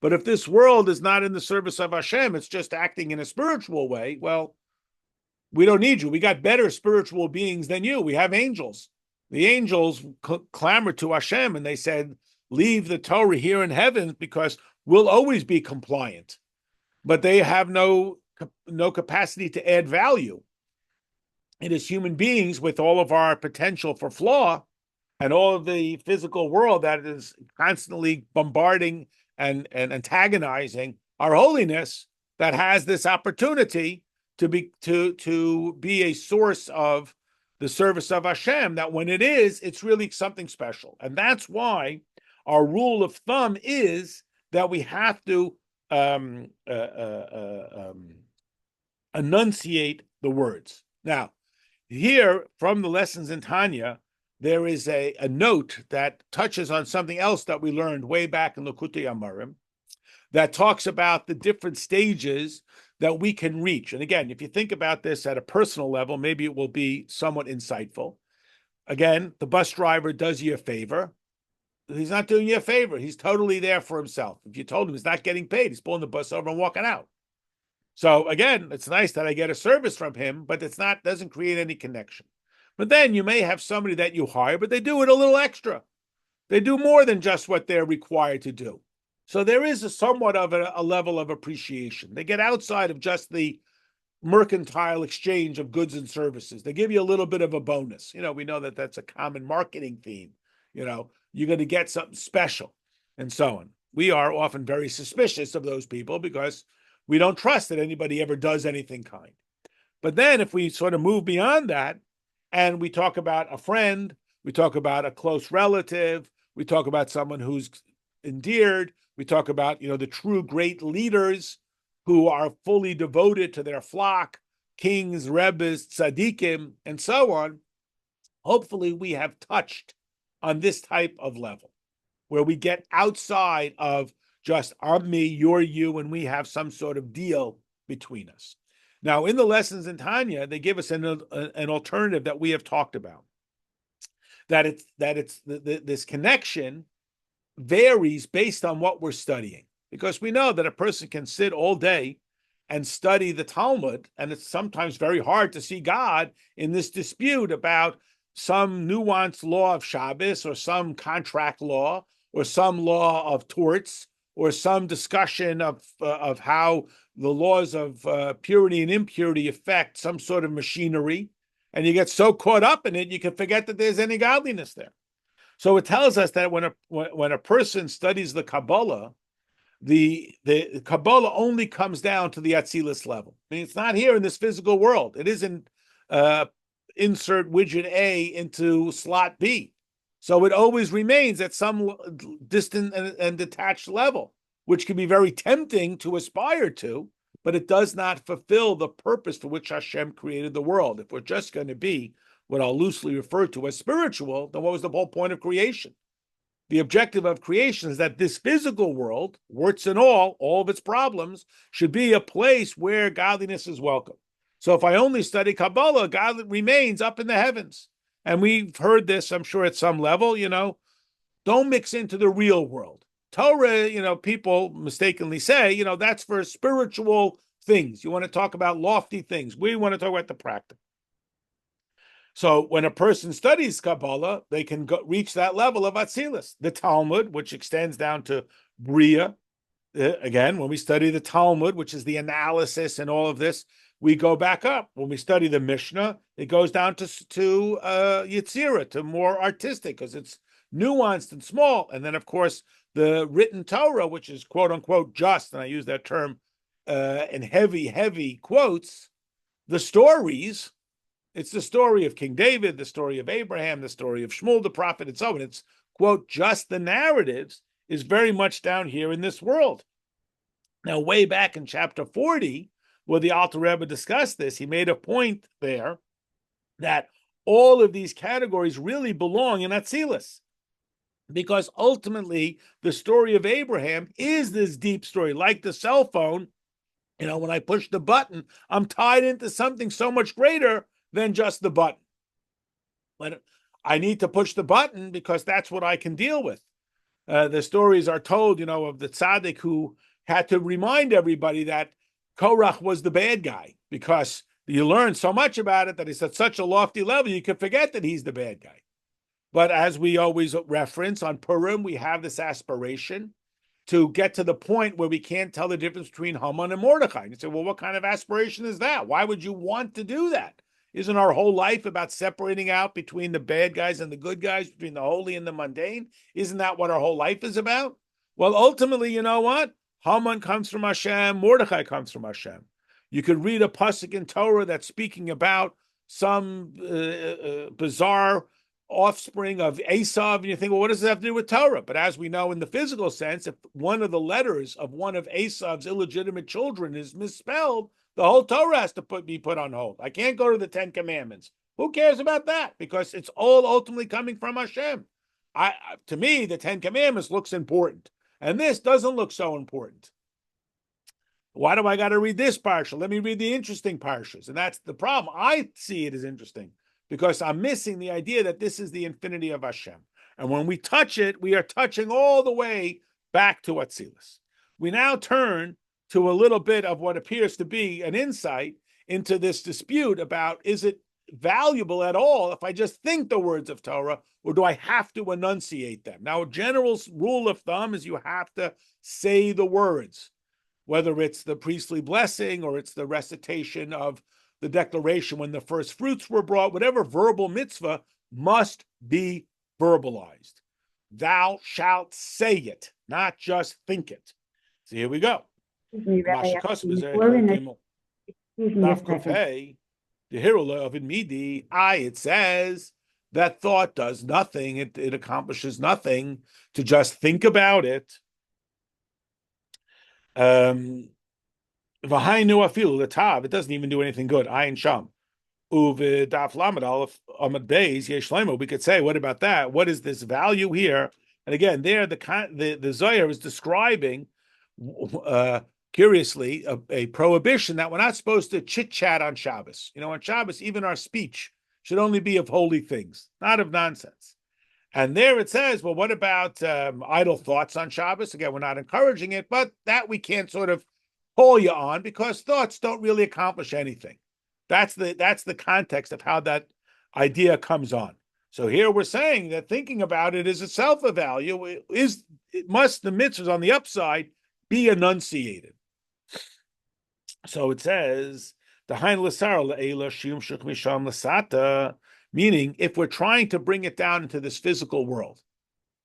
But if this world is not in the service of Hashem, it's just acting in a spiritual way, well, we don't need you. We got better spiritual beings than you. We have angels. The angels clamored to Hashem and they said, leave the Torah here in heaven because we'll always be compliant. But they have no capacity to add value. It is human beings with all of our potential for flaw and all of the physical world that is constantly bombarding and antagonizing our holiness that has this opportunity to be a source of the service of Hashem, that when it is, it's really something special. And that's why our rule of thumb is that we have to enunciate the words. Now, here from the lessons in Tanya, there is a note that touches on something else that we learned way back in Likutei Amarim that talks about the different stages that we can reach. And again, if you think about this at a personal level, maybe it will be somewhat insightful. Again, the bus driver does you a favor. He's not doing you a favor. He's totally there for himself. If you told him he's not getting paid, he's pulling the bus over and walking out. So again, it's nice that I get a service from him, but doesn't create any connection. But then you may have somebody that you hire, but they do it a little extra. They do more than just what they're required to do. So there is somewhat of a level of appreciation. They get outside of just the mercantile exchange of goods and services. They give you a little bit of a bonus. We know that that's a common marketing theme. You're going to get something special and so on. We are often very suspicious of those people because we don't trust that anybody ever does anything kind. But then if we sort of move beyond that and we talk about a friend, we talk about a close relative, we talk about someone who's endeared, we talk about, the true great leaders who are fully devoted to their flock, kings, rebbes, tzaddikim, and so on. Hopefully we have touched on this type of level where we get outside of just I'm me, you're you, and we have some sort of deal between us. Now, in the lessons in Tanya, they give us an alternative that we have talked about. That this connection varies based on what we're studying, because we know that a person can sit all day and study the Talmud, and it's sometimes very hard to see God in this dispute about some nuanced law of Shabbos or some contract law or some law of torts or some discussion of how the laws of purity and impurity affect some sort of machinery, and you get so caught up in it you can forget that there's any godliness there. So it tells us that when a person studies the Kabbalah, the Kabbalah only comes down to the Atzilus level. I mean, it's not here in this physical world. It isn't insert widget A into slot B. So it always remains at some distant and detached level, which can be very tempting to aspire to, but it does not fulfill the purpose for which Hashem created the world. If we're just going to be what I'll loosely refer to as spiritual, then what was the whole point of creation? The objective of creation is that this physical world, warts and all of its problems, should be a place where godliness is welcome. So if I only study Kabbalah, God remains up in the heavens. And we've heard this, I'm sure, at some level, don't mix into the real world. Torah, people mistakenly say, that's for spiritual things. You want to talk about lofty things. We want to talk about the practical. So when a person studies Kabbalah, they can reach that level of Atzilus. The Talmud, which extends down to Bria. Again, when we study the Talmud, which is the analysis and all of this, we go back up. When we study the Mishnah, it goes down to Yetzirah, to more artistic, because it's nuanced and small. And then, of course, the written Torah, which is quote unquote just, and I use that term in heavy quotes, the stories. It's the story of King David, the story of Abraham, the story of Shmuel the prophet, and so on. It's, quote, just the narratives is very much down here in this world. Now, way back in chapter 40, where the Alter Rebbe discussed this, he made a point there that all of these categories really belong in Atzilus, because ultimately the story of Abraham is this deep story, like the cell phone. When I push the button, I'm tied into something so much greater than just the button. But I need to push the button because that's what I can deal with. The stories are told, of the tzaddik who had to remind everybody that Korach was the bad guy, because you learn so much about it that it's at such a lofty level, you can forget that he's the bad guy. But as we always reference on Purim, we have this aspiration to get to the point where we can't tell the difference between Haman and Mordechai. You say, well, what kind of aspiration is that? Why would you want to do that? Isn't our whole life about separating out between the bad guys and the good guys, between the holy and the mundane? Isn't that what our whole life is about? Well, ultimately, you know what? Haman comes from Hashem, Mordechai comes from Hashem. You could read a pasuk in Torah that's speaking about some bizarre offspring of Esav, and you think, well, what does it have to do with Torah? But as we know in the physical sense, if one of the letters of one of Esav's illegitimate children is misspelled, the whole Torah has to be put on hold. I can't go to the 10 Commandments. Who cares about that? Because it's all ultimately coming from Hashem. To me, the 10 Commandments looks important, and this doesn't look so important. Why do I got to read this parsha? Let me read the interesting parshas, and that's the problem. I see it as interesting because I'm missing the idea that this is the infinity of Hashem, and when we touch it, we are touching all the way back to Atzilus. We now turn to a little bit of what appears to be an insight into this dispute about, is it valuable at all if I just think the words of Torah, or do I have to enunciate them? Now, a general rule of thumb is you have to say the words, whether it's the priestly blessing or it's the recitation of the declaration when the first fruits were brought, whatever verbal mitzvah must be verbalized. Thou shalt say it, not just think it. So here we go. Excuse me, Rabbi Epstein, Mashakos we're in a, Gimel excuse me a Daf second. Kufay, the Hirula of Midi. It says that thought does nothing. It accomplishes nothing to just think about it. V'hainu afilu the tav. It doesn't even do anything good. Ayin sham. Uvid daf lamed aleph amad beis yesh lema. We could say, what about that? What is this value here? And again, there the Zohar is describing, curiously, a prohibition that we're not supposed to chit chat on Shabbos. On Shabbos, even our speech should only be of holy things, not of nonsense. And there it says, well, what about idle thoughts on Shabbos? Again, we're not encouraging it, but that we can't sort of pull you on because thoughts don't really accomplish anything. That's the context of how that idea comes on. So here we're saying that thinking about it is itself a value. It must, the mitzvahs on the upside, be enunciated. So it says, meaning if we're trying to bring it down into this physical world.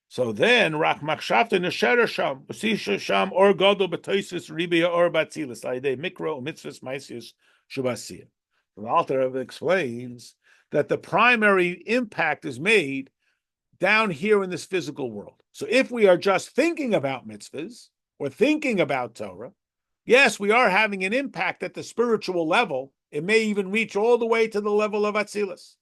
So then, Rak Machshavta Nesher Sham, Usisha Sham, or Godel Batoisis Ribia or Batzilis, Aide Mikro, Mitzvahs, Maisius, Shubasiya. The Alter Rebbe explains that the primary impact is made down here in this physical world. So if we are just thinking about mitzvahs or thinking about Torah, yes, we are having an impact at the spiritual level. It may even reach all the way to the level of Atzilus.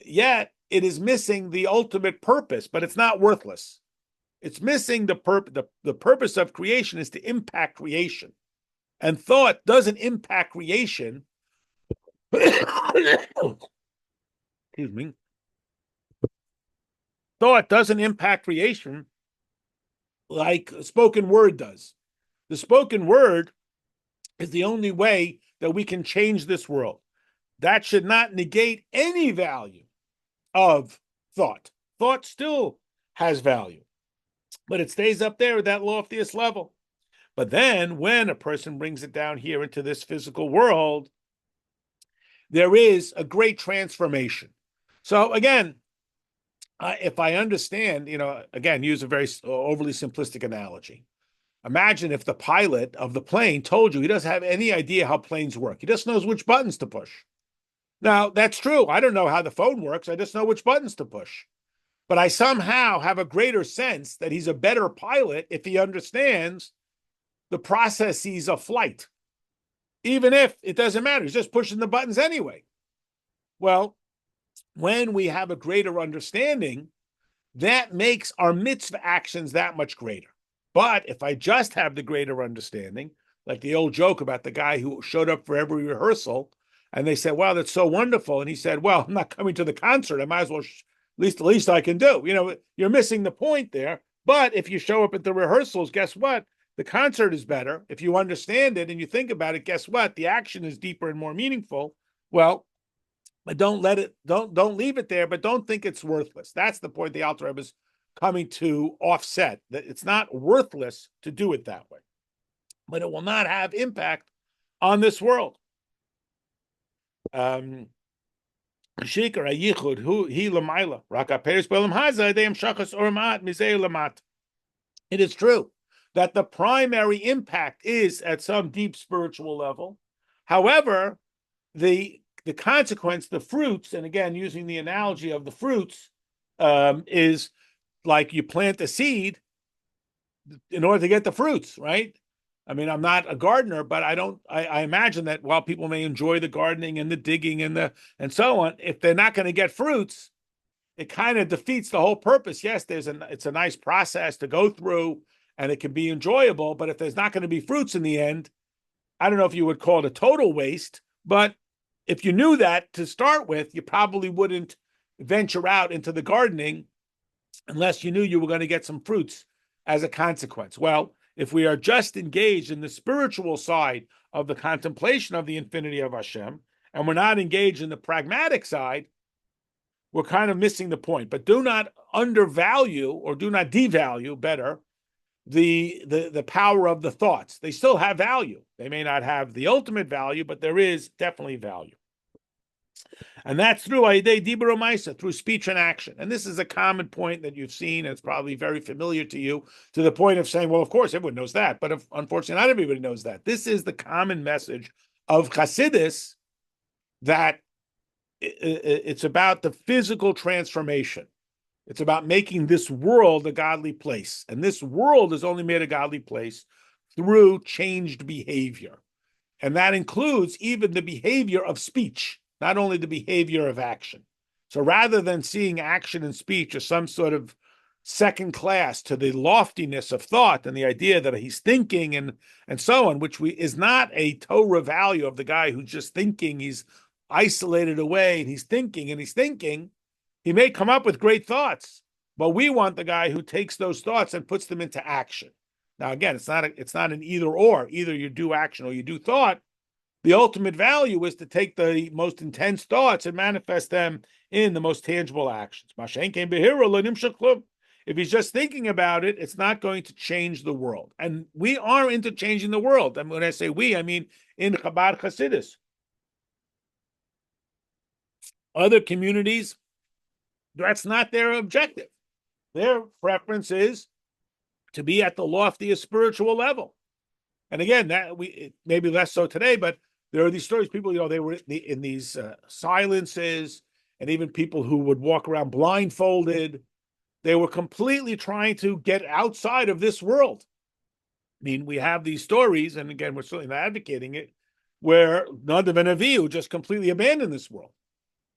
Yet it is missing the ultimate purpose, but it's not worthless. It's missing the purpose of creation is to impact creation. And thought doesn't impact creation. Excuse me. Thought doesn't impact creation like spoken word does. The spoken word is the only way that we can change this world. That should not negate any value of thought. Thought still has value, but it stays up there at that loftiest level. But then when a person brings it down here into this physical world, there is a great transformation. So again, if I understand, again, use a very overly simplistic analogy. Imagine if the pilot of the plane told you he doesn't have any idea how planes work. He just knows which buttons to push. Now, that's true. I don't know how the phone works. I just know which buttons to push. But I somehow have a greater sense that he's a better pilot if he understands the processes of flight, even if it doesn't matter. He's just pushing the buttons anyway. Well, when we have a greater understanding, that makes our mitzvah actions that much greater. But if I just have the greater understanding, like the old joke about the guy who showed up for every rehearsal, and they said, "Wow, that's so wonderful," and he said, "Well, I'm not coming to the concert. I might as well, the least I can do." You're missing the point there. But if you show up at the rehearsals, guess what? The concert is better. If you understand it and you think about it, guess what? The action is deeper and more meaningful. Well, but don't leave it there, but don't think it's worthless. That's the point the Alter Rebbe is coming to offset, that it's not worthless to do it that way, but it will not have impact on this world. It is true that the primary impact is at some deep spiritual level. However, the consequence, the fruits, and again, using the analogy of the fruits, is like you plant a seed in order to get the fruits, right? I mean, I'm not a gardener, but I imagine that while people may enjoy the gardening and the digging and so on, if they're not going to get fruits, it kind of defeats the whole purpose. Yes, it's a nice process to go through and it can be enjoyable, but if there's not going to be fruits in the end, I don't know if you would call it a total waste, but if you knew that to start with, you probably wouldn't venture out into the gardening unless you knew you were going to get some fruits as a consequence. Well, if we are just engaged in the spiritual side of the contemplation of the infinity of Hashem, and we're not engaged in the pragmatic side, we're kind of missing the point. But do not undervalue, or do not devalue, better, the power of the thoughts. They still have value. They may not have the ultimate value, but there is definitely value. And that's through Aidei Dibur U'Maisa, through speech and action. And this is a common point that you've seen. It's probably very familiar to you, to the point of saying, well, of course, everyone knows that. But unfortunately, not everybody knows that. This is the common message of Hasidus, that it's about the physical transformation. It's about making this world a godly place. And this world is only made a godly place through changed behavior. And that includes even the behavior of speech, not only the behavior of action. So rather than seeing action and speech as some sort of second class to the loftiness of thought and the idea that he's thinking and so on, which is not a Torah value of the guy who's just thinking, he's isolated away and he's thinking, he may come up with great thoughts, but we want the guy who takes those thoughts and puts them into action. Now, again, it's not an either or. Either you do action or you do thought. The ultimate value is to take the most intense thoughts and manifest them in the most tangible actions. If he's just thinking about it, it's not going to change the world. And we are into changing the world. And when I say we, I mean in Chabad Hasidus. Other communities, that's not their objective. Their preference is to be at the loftiest spiritual level. And again, that maybe less so today, but there are these stories. People, they were in these silences, and even people who would walk around blindfolded. They were completely trying to get outside of this world. I mean, we have these stories, and again, we're certainly not advocating it, where Nadav and Avihu just completely abandoned this world.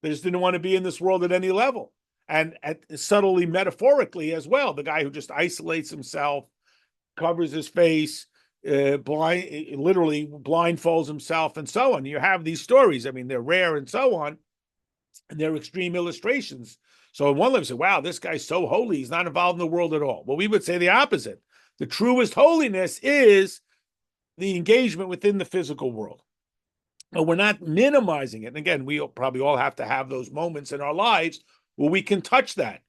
They just didn't want to be in this world at any level. And subtly, metaphorically as well, the guy who just isolates himself, covers his face, literally blindfolds himself, and so on. You have these stories. I mean, they're rare and so on, and they're extreme illustrations. So in one level, say, wow, this guy's so holy, he's not involved in the world at all. Well, we would say the opposite. The truest holiness is the engagement within the physical world. But we're not minimizing it. And again, we probably all have to have those moments in our lives where we can touch that.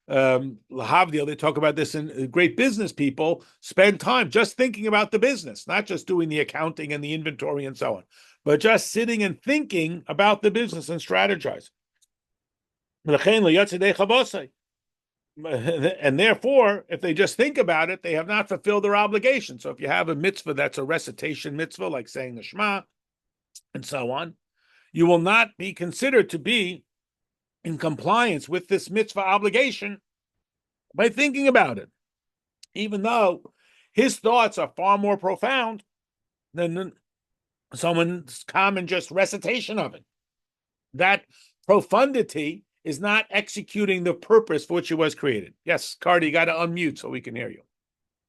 Lahavdil, they talk about this in great business people, spend time just thinking about the business, not just doing the accounting and the inventory and so on, but just sitting and thinking about the business and strategizing. And therefore, if they just think about it, they have not fulfilled their obligation. So if you have a mitzvah that's a recitation mitzvah, like saying the Shema and so on, you will not be considered to be in compliance with this mitzvah obligation by thinking about it, even though his thoughts are far more profound than someone's common just recitation of it. That profundity is not executing the purpose for which it was created. Yes, Cardi, you got to unmute so we can hear you.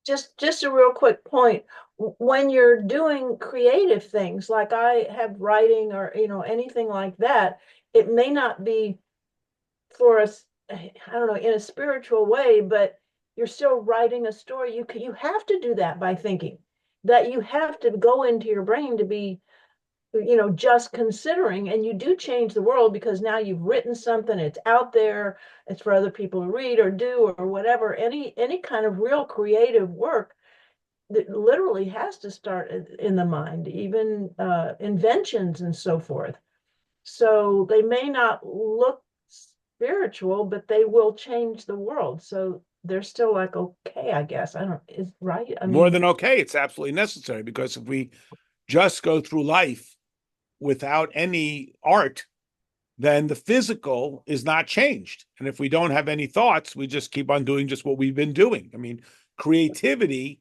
Just a real quick point. When you're doing creative things, like I have writing or anything like that, it may not be for us, I don't know, in a spiritual way, but you're still writing a story. You have to do that by thinking. That you have to go into your brain to be, just considering, and you do change the world because now you've written something, it's out there, it's for other people to read or do or whatever. Any kind of real creative work that literally has to start in the mind, even inventions and so forth. So they may not look spiritual, but they will change the world. So they're still like, okay, I guess. I don't, is right. I mean, more than okay. It's absolutely necessary, because if we just go through life without any art, then the physical is not changed. And if we don't have any thoughts, we just keep on doing just what we've been doing. I mean, creativity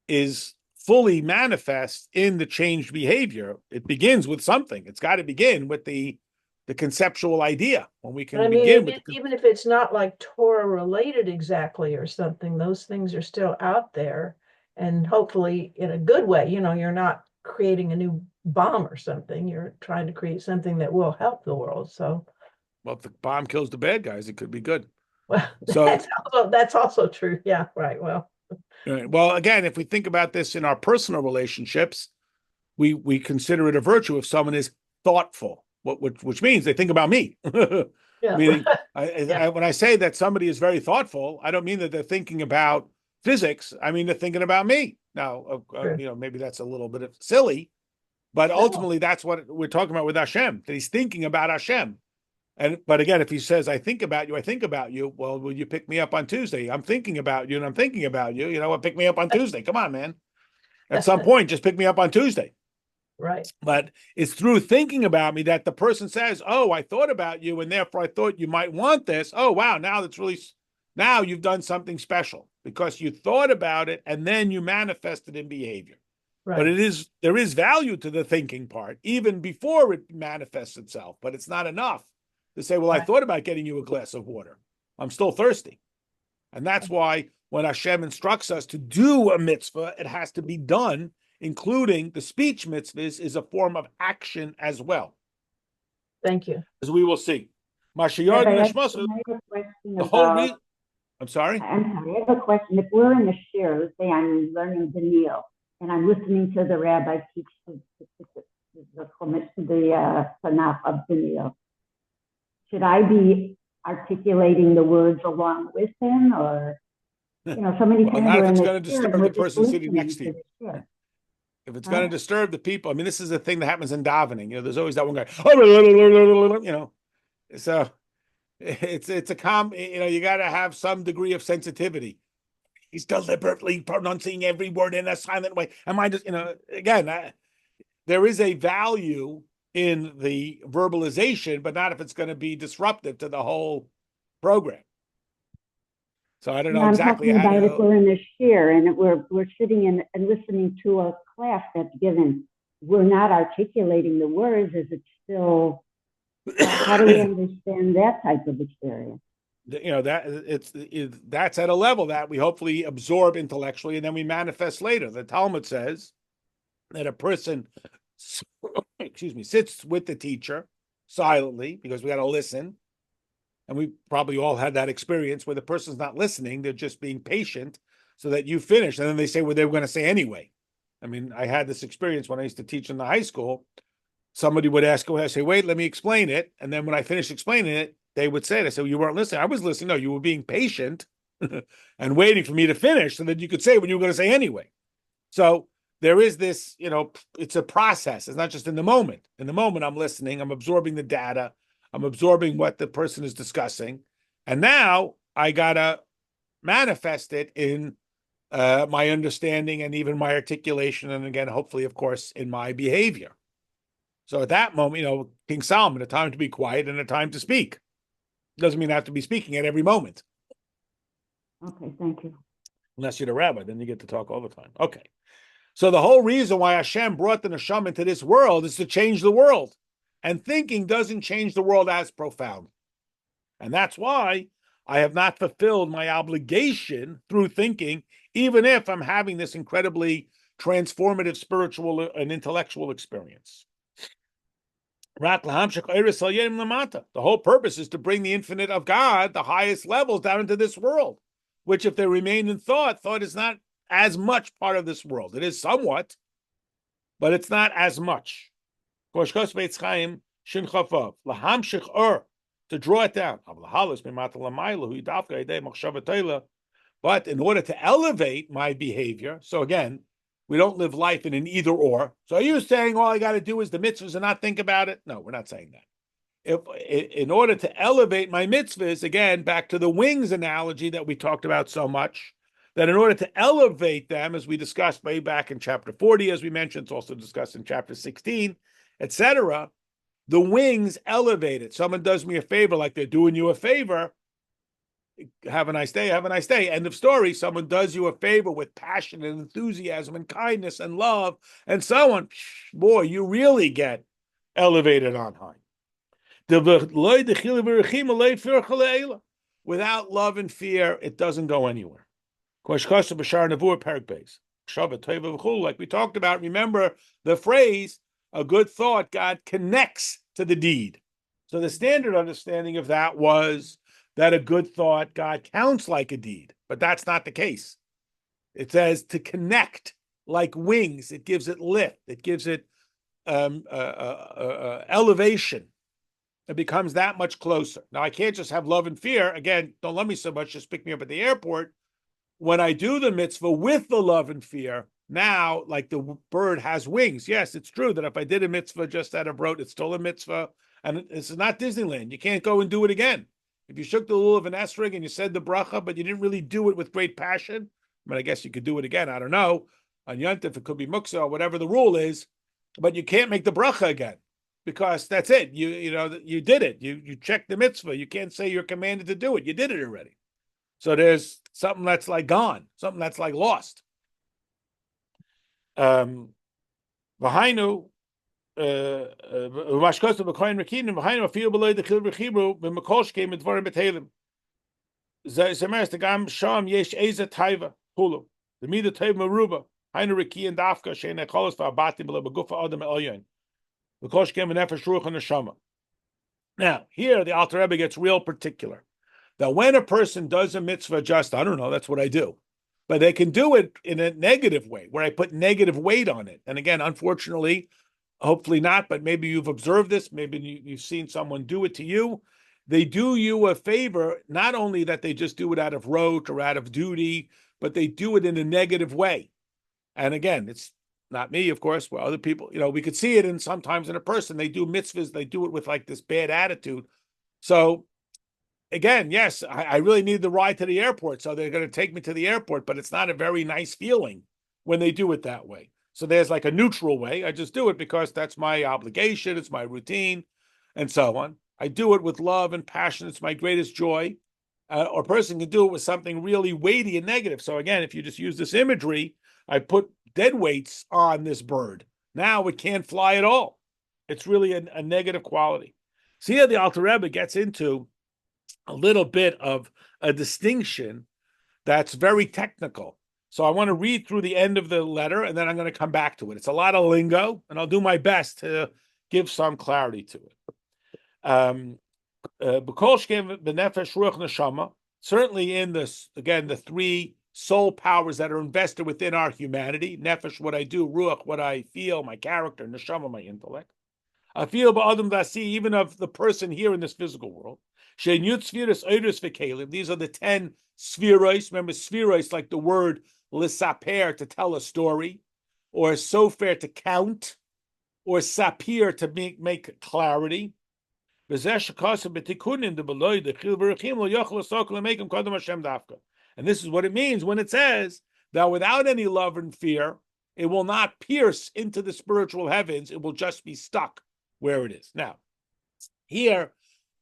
is fully manifest in the changed behavior. It begins with something. It's got to begin with the conceptual idea. When we can begin with even if it's not like Torah related exactly or something, those things are still out there, and hopefully in a good way. You're not creating a new bomb or something. You're trying to create something that will help the world. So, well, if the bomb kills the bad guys, it could be good. well, So that's also true. Yeah, right. Well, again, if we think about this in our personal relationships, we consider it a virtue if someone is thoughtful, which means they think about me. Yeah. Meaning, when I say that somebody is very thoughtful, I don't mean that they're thinking about physics. I mean, they're thinking about me. Now, maybe that's a little bit silly, But No. ultimately, that's what we're talking about with Hashem, that he's thinking about Hashem. But again, if he says, I think about you, I think about you, well, will you pick me up on Tuesday? I'm thinking about you and I'm thinking about you. You know what? Pick me up on Tuesday. Come on, man. At some point, just pick me up on Tuesday. Right. But it's through thinking about me that the person says, oh, I thought about you, and therefore I thought you might want this. Oh, wow. Now you've done something special because you thought about it and then you manifested in behavior. But Right. there is value to the thinking part, even before it manifests itself. But it's not enough to say, well, I Right. thought about getting you a glass of water. I'm still thirsty. And that's why when Hashem instructs us to do a mitzvah, it has to be done, including the speech mitzvahs is a form of action as well, Thank you. as we will see. Rabbi, I The have a question whole about, reason, I'm sorry? I'm sorry, I have a question. If we're in the shir, let's say I'm learning Daniel, and I'm listening to the rabbi teach the Tanakh of Daniel, should I be articulating the words along with him, or, so many Well, times not we're if in it's the going to shir and disturb we're the just person sitting next listening to to you. the shir. If it's going to Huh? disturb the people, I mean, this is the thing that happens in davening. There's always that one guy, so it's you got to have some degree of sensitivity. He's deliberately pronouncing every word in a silent way. Am I just, again, there is a value in the verbalization, but not if it's going to be disruptive to the whole program. So I don't No, know I'm exactly talking how about if to. we're in the shir and we're sitting in and listening to a class that's given. We're not articulating the words. Is it still? How do we understand that type of experience? That's at a level that we hopefully absorb intellectually and then we manifest later. The Talmud says that a person, sits with the teacher silently because we got to listen. And we probably all had that experience where the person's not listening, they're just being patient so that you finish. And then they say what they were going to say anyway. I mean, I had this experience when I used to teach in the high school. Somebody would ask, I say, wait, let me explain it. And then when I finished explaining it, they would say, I said, well, you weren't listening. I was listening. No, you were being patient and waiting for me to finish so that you could say what you were going to say anyway. So there is this, it's a process. It's not just in the moment. In the moment, I'm listening, I'm absorbing the data, I'm absorbing what the person is discussing. And now I got to manifest it in my understanding and even my articulation. And again, hopefully, of course, in my behavior. So at that moment, King Solomon, a time to be quiet and a time to speak. Doesn't mean I have to be speaking at every moment. Okay, thank you. Unless you're the rabbi, then you get to talk all the time. Okay. So the whole reason why Hashem brought the neshama into this world is to change the world. And thinking doesn't change the world as profound. And that's why I have not fulfilled my obligation through thinking, even if I'm having this incredibly transformative spiritual and intellectual experience. The whole purpose is to bring the infinite of God, the highest levels, down into this world, which if they remain in thought is not as much part of this world. It is somewhat, but it's not as much. To draw it down. But in order to elevate my behavior, so again, we don't live life in an either or. So are you saying all I got to do is the mitzvahs and not think about it? No, we're not saying that. If in order to elevate my mitzvahs, again, back to the wings analogy that we talked about so much, that in order to elevate them, as we discussed way back in chapter 40, as we mentioned, it's also discussed in chapter 16, etc., the wings elevate it. Someone does me a favor like they're doing you a favor. Have a nice day, have a nice day. End of story. Someone does you a favor with passion and enthusiasm and kindness and love and so on. Boy, you really get elevated on high. Without love and fear, it doesn't go anywhere. Like we talked about, remember the phrase, a good thought, God connects to the deed. So the standard understanding of that was that a good thought, God counts like a deed, but that's not the case. It says to connect like wings. It gives it lift. It gives it elevation. It becomes that much closer. Now, I can't just have love and fear. Again, don't love me so much, just pick me up at the airport. When I do the mitzvah with the love and fear, now, like the bird has wings. Yes, it's true that if I did a mitzvah just out of rote, it's still a mitzvah. And it's not Disneyland. You can't go and do it again. If you shook the lulav and esrog and you said the bracha, but you didn't really do it with great passion, I mean, I guess you could do it again. I don't know. On Yontif, it could be muksa or whatever the rule is, but you can't make the bracha again because that's it. You did it. You checked the mitzvah. You can't say you're commanded to do it. You did it already. So there's something that's like gone, something that's like lost. V'hainu, v'mashkosta b'koyin rekinim, v'hainu afilu b'loy dechil v'chibru, v'makosh came with dvarim b'teilim. Zemeres the gam sham yesh eza taiva hulu. The mida taiv maruba. Hainu reki and dafka shein echolos v'abati b'lo b'gufa adam elyon. V'kosh came with nefesh ruach and neshama. Now, here the Alter Rebbe gets real particular. That when a person does a mitzvah just, I don't know, that's what I do. But they can do it in a negative way, where I put negative weight on it. And again, unfortunately, hopefully not, but maybe you've observed this, maybe you've seen someone do it to you. They do you a favor, not only that they just do it out of rote or out of duty, but they do it in a negative way. And again, it's not me, of course, well, other people, we could see it sometimes in a person. They do mitzvahs, they do it with like this bad attitude. So again, yes, I really need the ride to the airport, so they're going to take me to the airport, but it's not a very nice feeling when they do it that way. So there's like a neutral way. I just do it because that's my obligation, it's my routine, and so on. I do it with love and passion. It's my greatest joy. Or a person can do it with something really weighty and negative. So again, if you just use this imagery, I put dead weights on this bird. Now it can't fly at all. It's really a negative quality. See how the Alter Rebbe gets into a little bit of a distinction that's very technical. So I want to read through the end of the letter, and then I'm going to come back to it. It's a lot of lingo, and I'll do my best to give some clarity to it. Certainly in this, again, the three soul powers that are invested within our humanity, nefesh, what I do, ruach, what I feel, my character, neshama, my intellect. I feel ba'adam dasi, even of the person here in this physical world. These are the 10 spheros. Remember, spheros, like the word lisaper, to tell a story, or sofer, to count, or sapir, to make clarity. And this is what it means when it says that without any love and fear, it will not pierce into the spiritual heavens. It will just be stuck where it is. Now, here,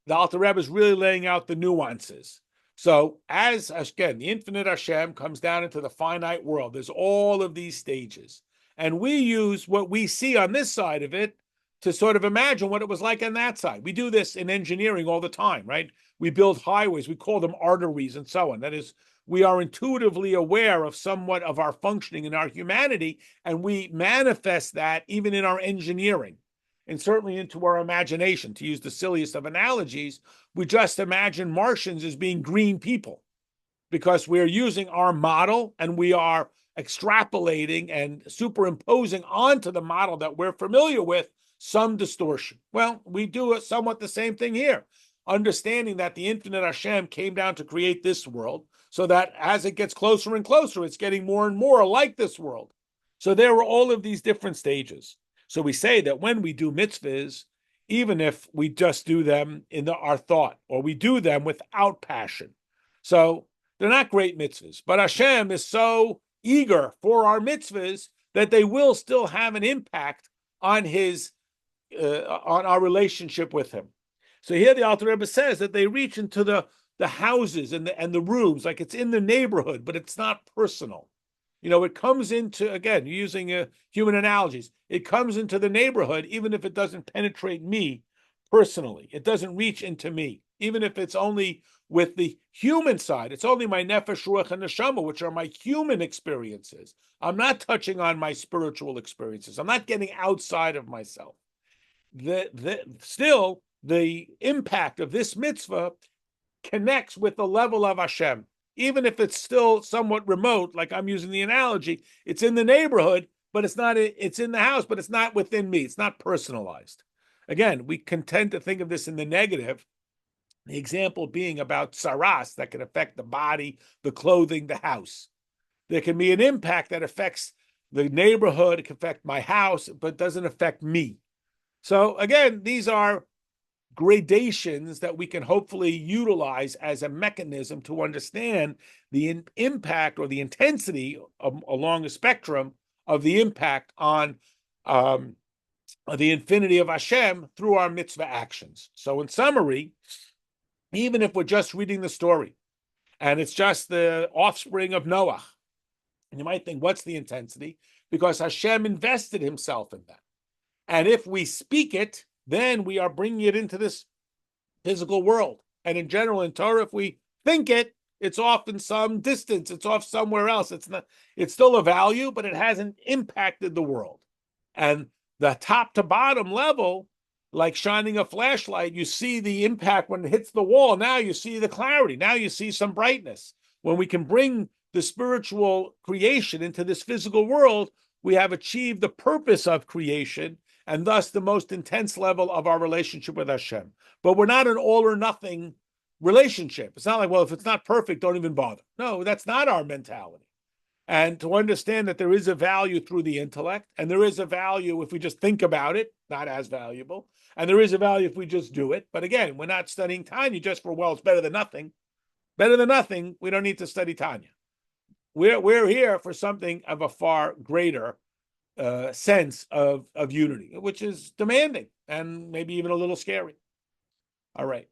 the Alter Rebbe is really laying out the nuances. So, as again, the infinite Hashem comes down into the finite world, there's all of these stages. And we use what we see on this side of it to sort of imagine what it was like on that side. We do this in engineering all the time, right? We build highways, we call them arteries and so on. That is, we are intuitively aware of somewhat of our functioning in our humanity, and we manifest that even in our engineering. And certainly into our imagination. To use the silliest of analogies, we just imagine Martians as being green people because we're using our model and we are extrapolating and superimposing onto the model that we're familiar with some distortion. Well, we do somewhat the same thing here, understanding that the infinite Hashem came down to create this world so that as it gets closer and closer, it's getting more and more like this world. So there were all of these different stages. So we say that when we do mitzvahs, even if we just do them in our thought, or we do them without passion, so they're not great mitzvahs. But Hashem is so eager for our mitzvahs that they will still have an impact on on our relationship with Him. So here the Alter Rebbe says that they reach into the houses and the rooms, like it's in the neighborhood, but it's not personal. It comes into, again, using human analogies, it comes into the neighborhood, even if it doesn't penetrate me personally. It doesn't reach into me, even if it's only with the human side. It's only my nefesh, ruach, and neshama, which are my human experiences. I'm not touching on my spiritual experiences. I'm not getting outside of myself. Still, the impact of this mitzvah connects with the level of Hashem. Even if it's still somewhat remote, like I'm using the analogy, it's in the neighborhood, but it's in the house, but it's not within me. It's not personalized. Again, we tend to think of this in the negative, the example being about saras that can affect the body, the clothing, the house. There can be an impact that affects the neighborhood, it can affect my house, but it doesn't affect me. So again, these are gradations that we can hopefully utilize as a mechanism to understand the impact or the intensity along the spectrum of the impact on the infinity of Hashem through our mitzvah actions. So in summary, even if we're just reading the story and it's just the offspring of Noah, and you might think, what's the intensity? Because Hashem invested himself in that. And if we speak it, then we are bringing it into this physical world. And in general, in Torah, if we think it, it's off in some distance. It's off somewhere else. It's not. It's still a value, but it hasn't impacted the world. And the top to bottom level, like shining a flashlight, you see the impact when it hits the wall. Now you see the clarity. Now you see some brightness. When we can bring the spiritual creation into this physical world, we have achieved the purpose of creation and thus the most intense level of our relationship with Hashem. But we're not an all or nothing relationship. It's not like, well, if it's not perfect, don't even bother. No, that's not our mentality. And to understand that there is a value through the intellect, and there is a value if we just think about it, not as valuable, and there is a value if we just do it. But again, we're not studying Tanya just for, well, it's better than nothing. Better than nothing, we don't need to study Tanya. We're here for something of a far greater sense of unity, which is demanding and maybe even a little scary. All right.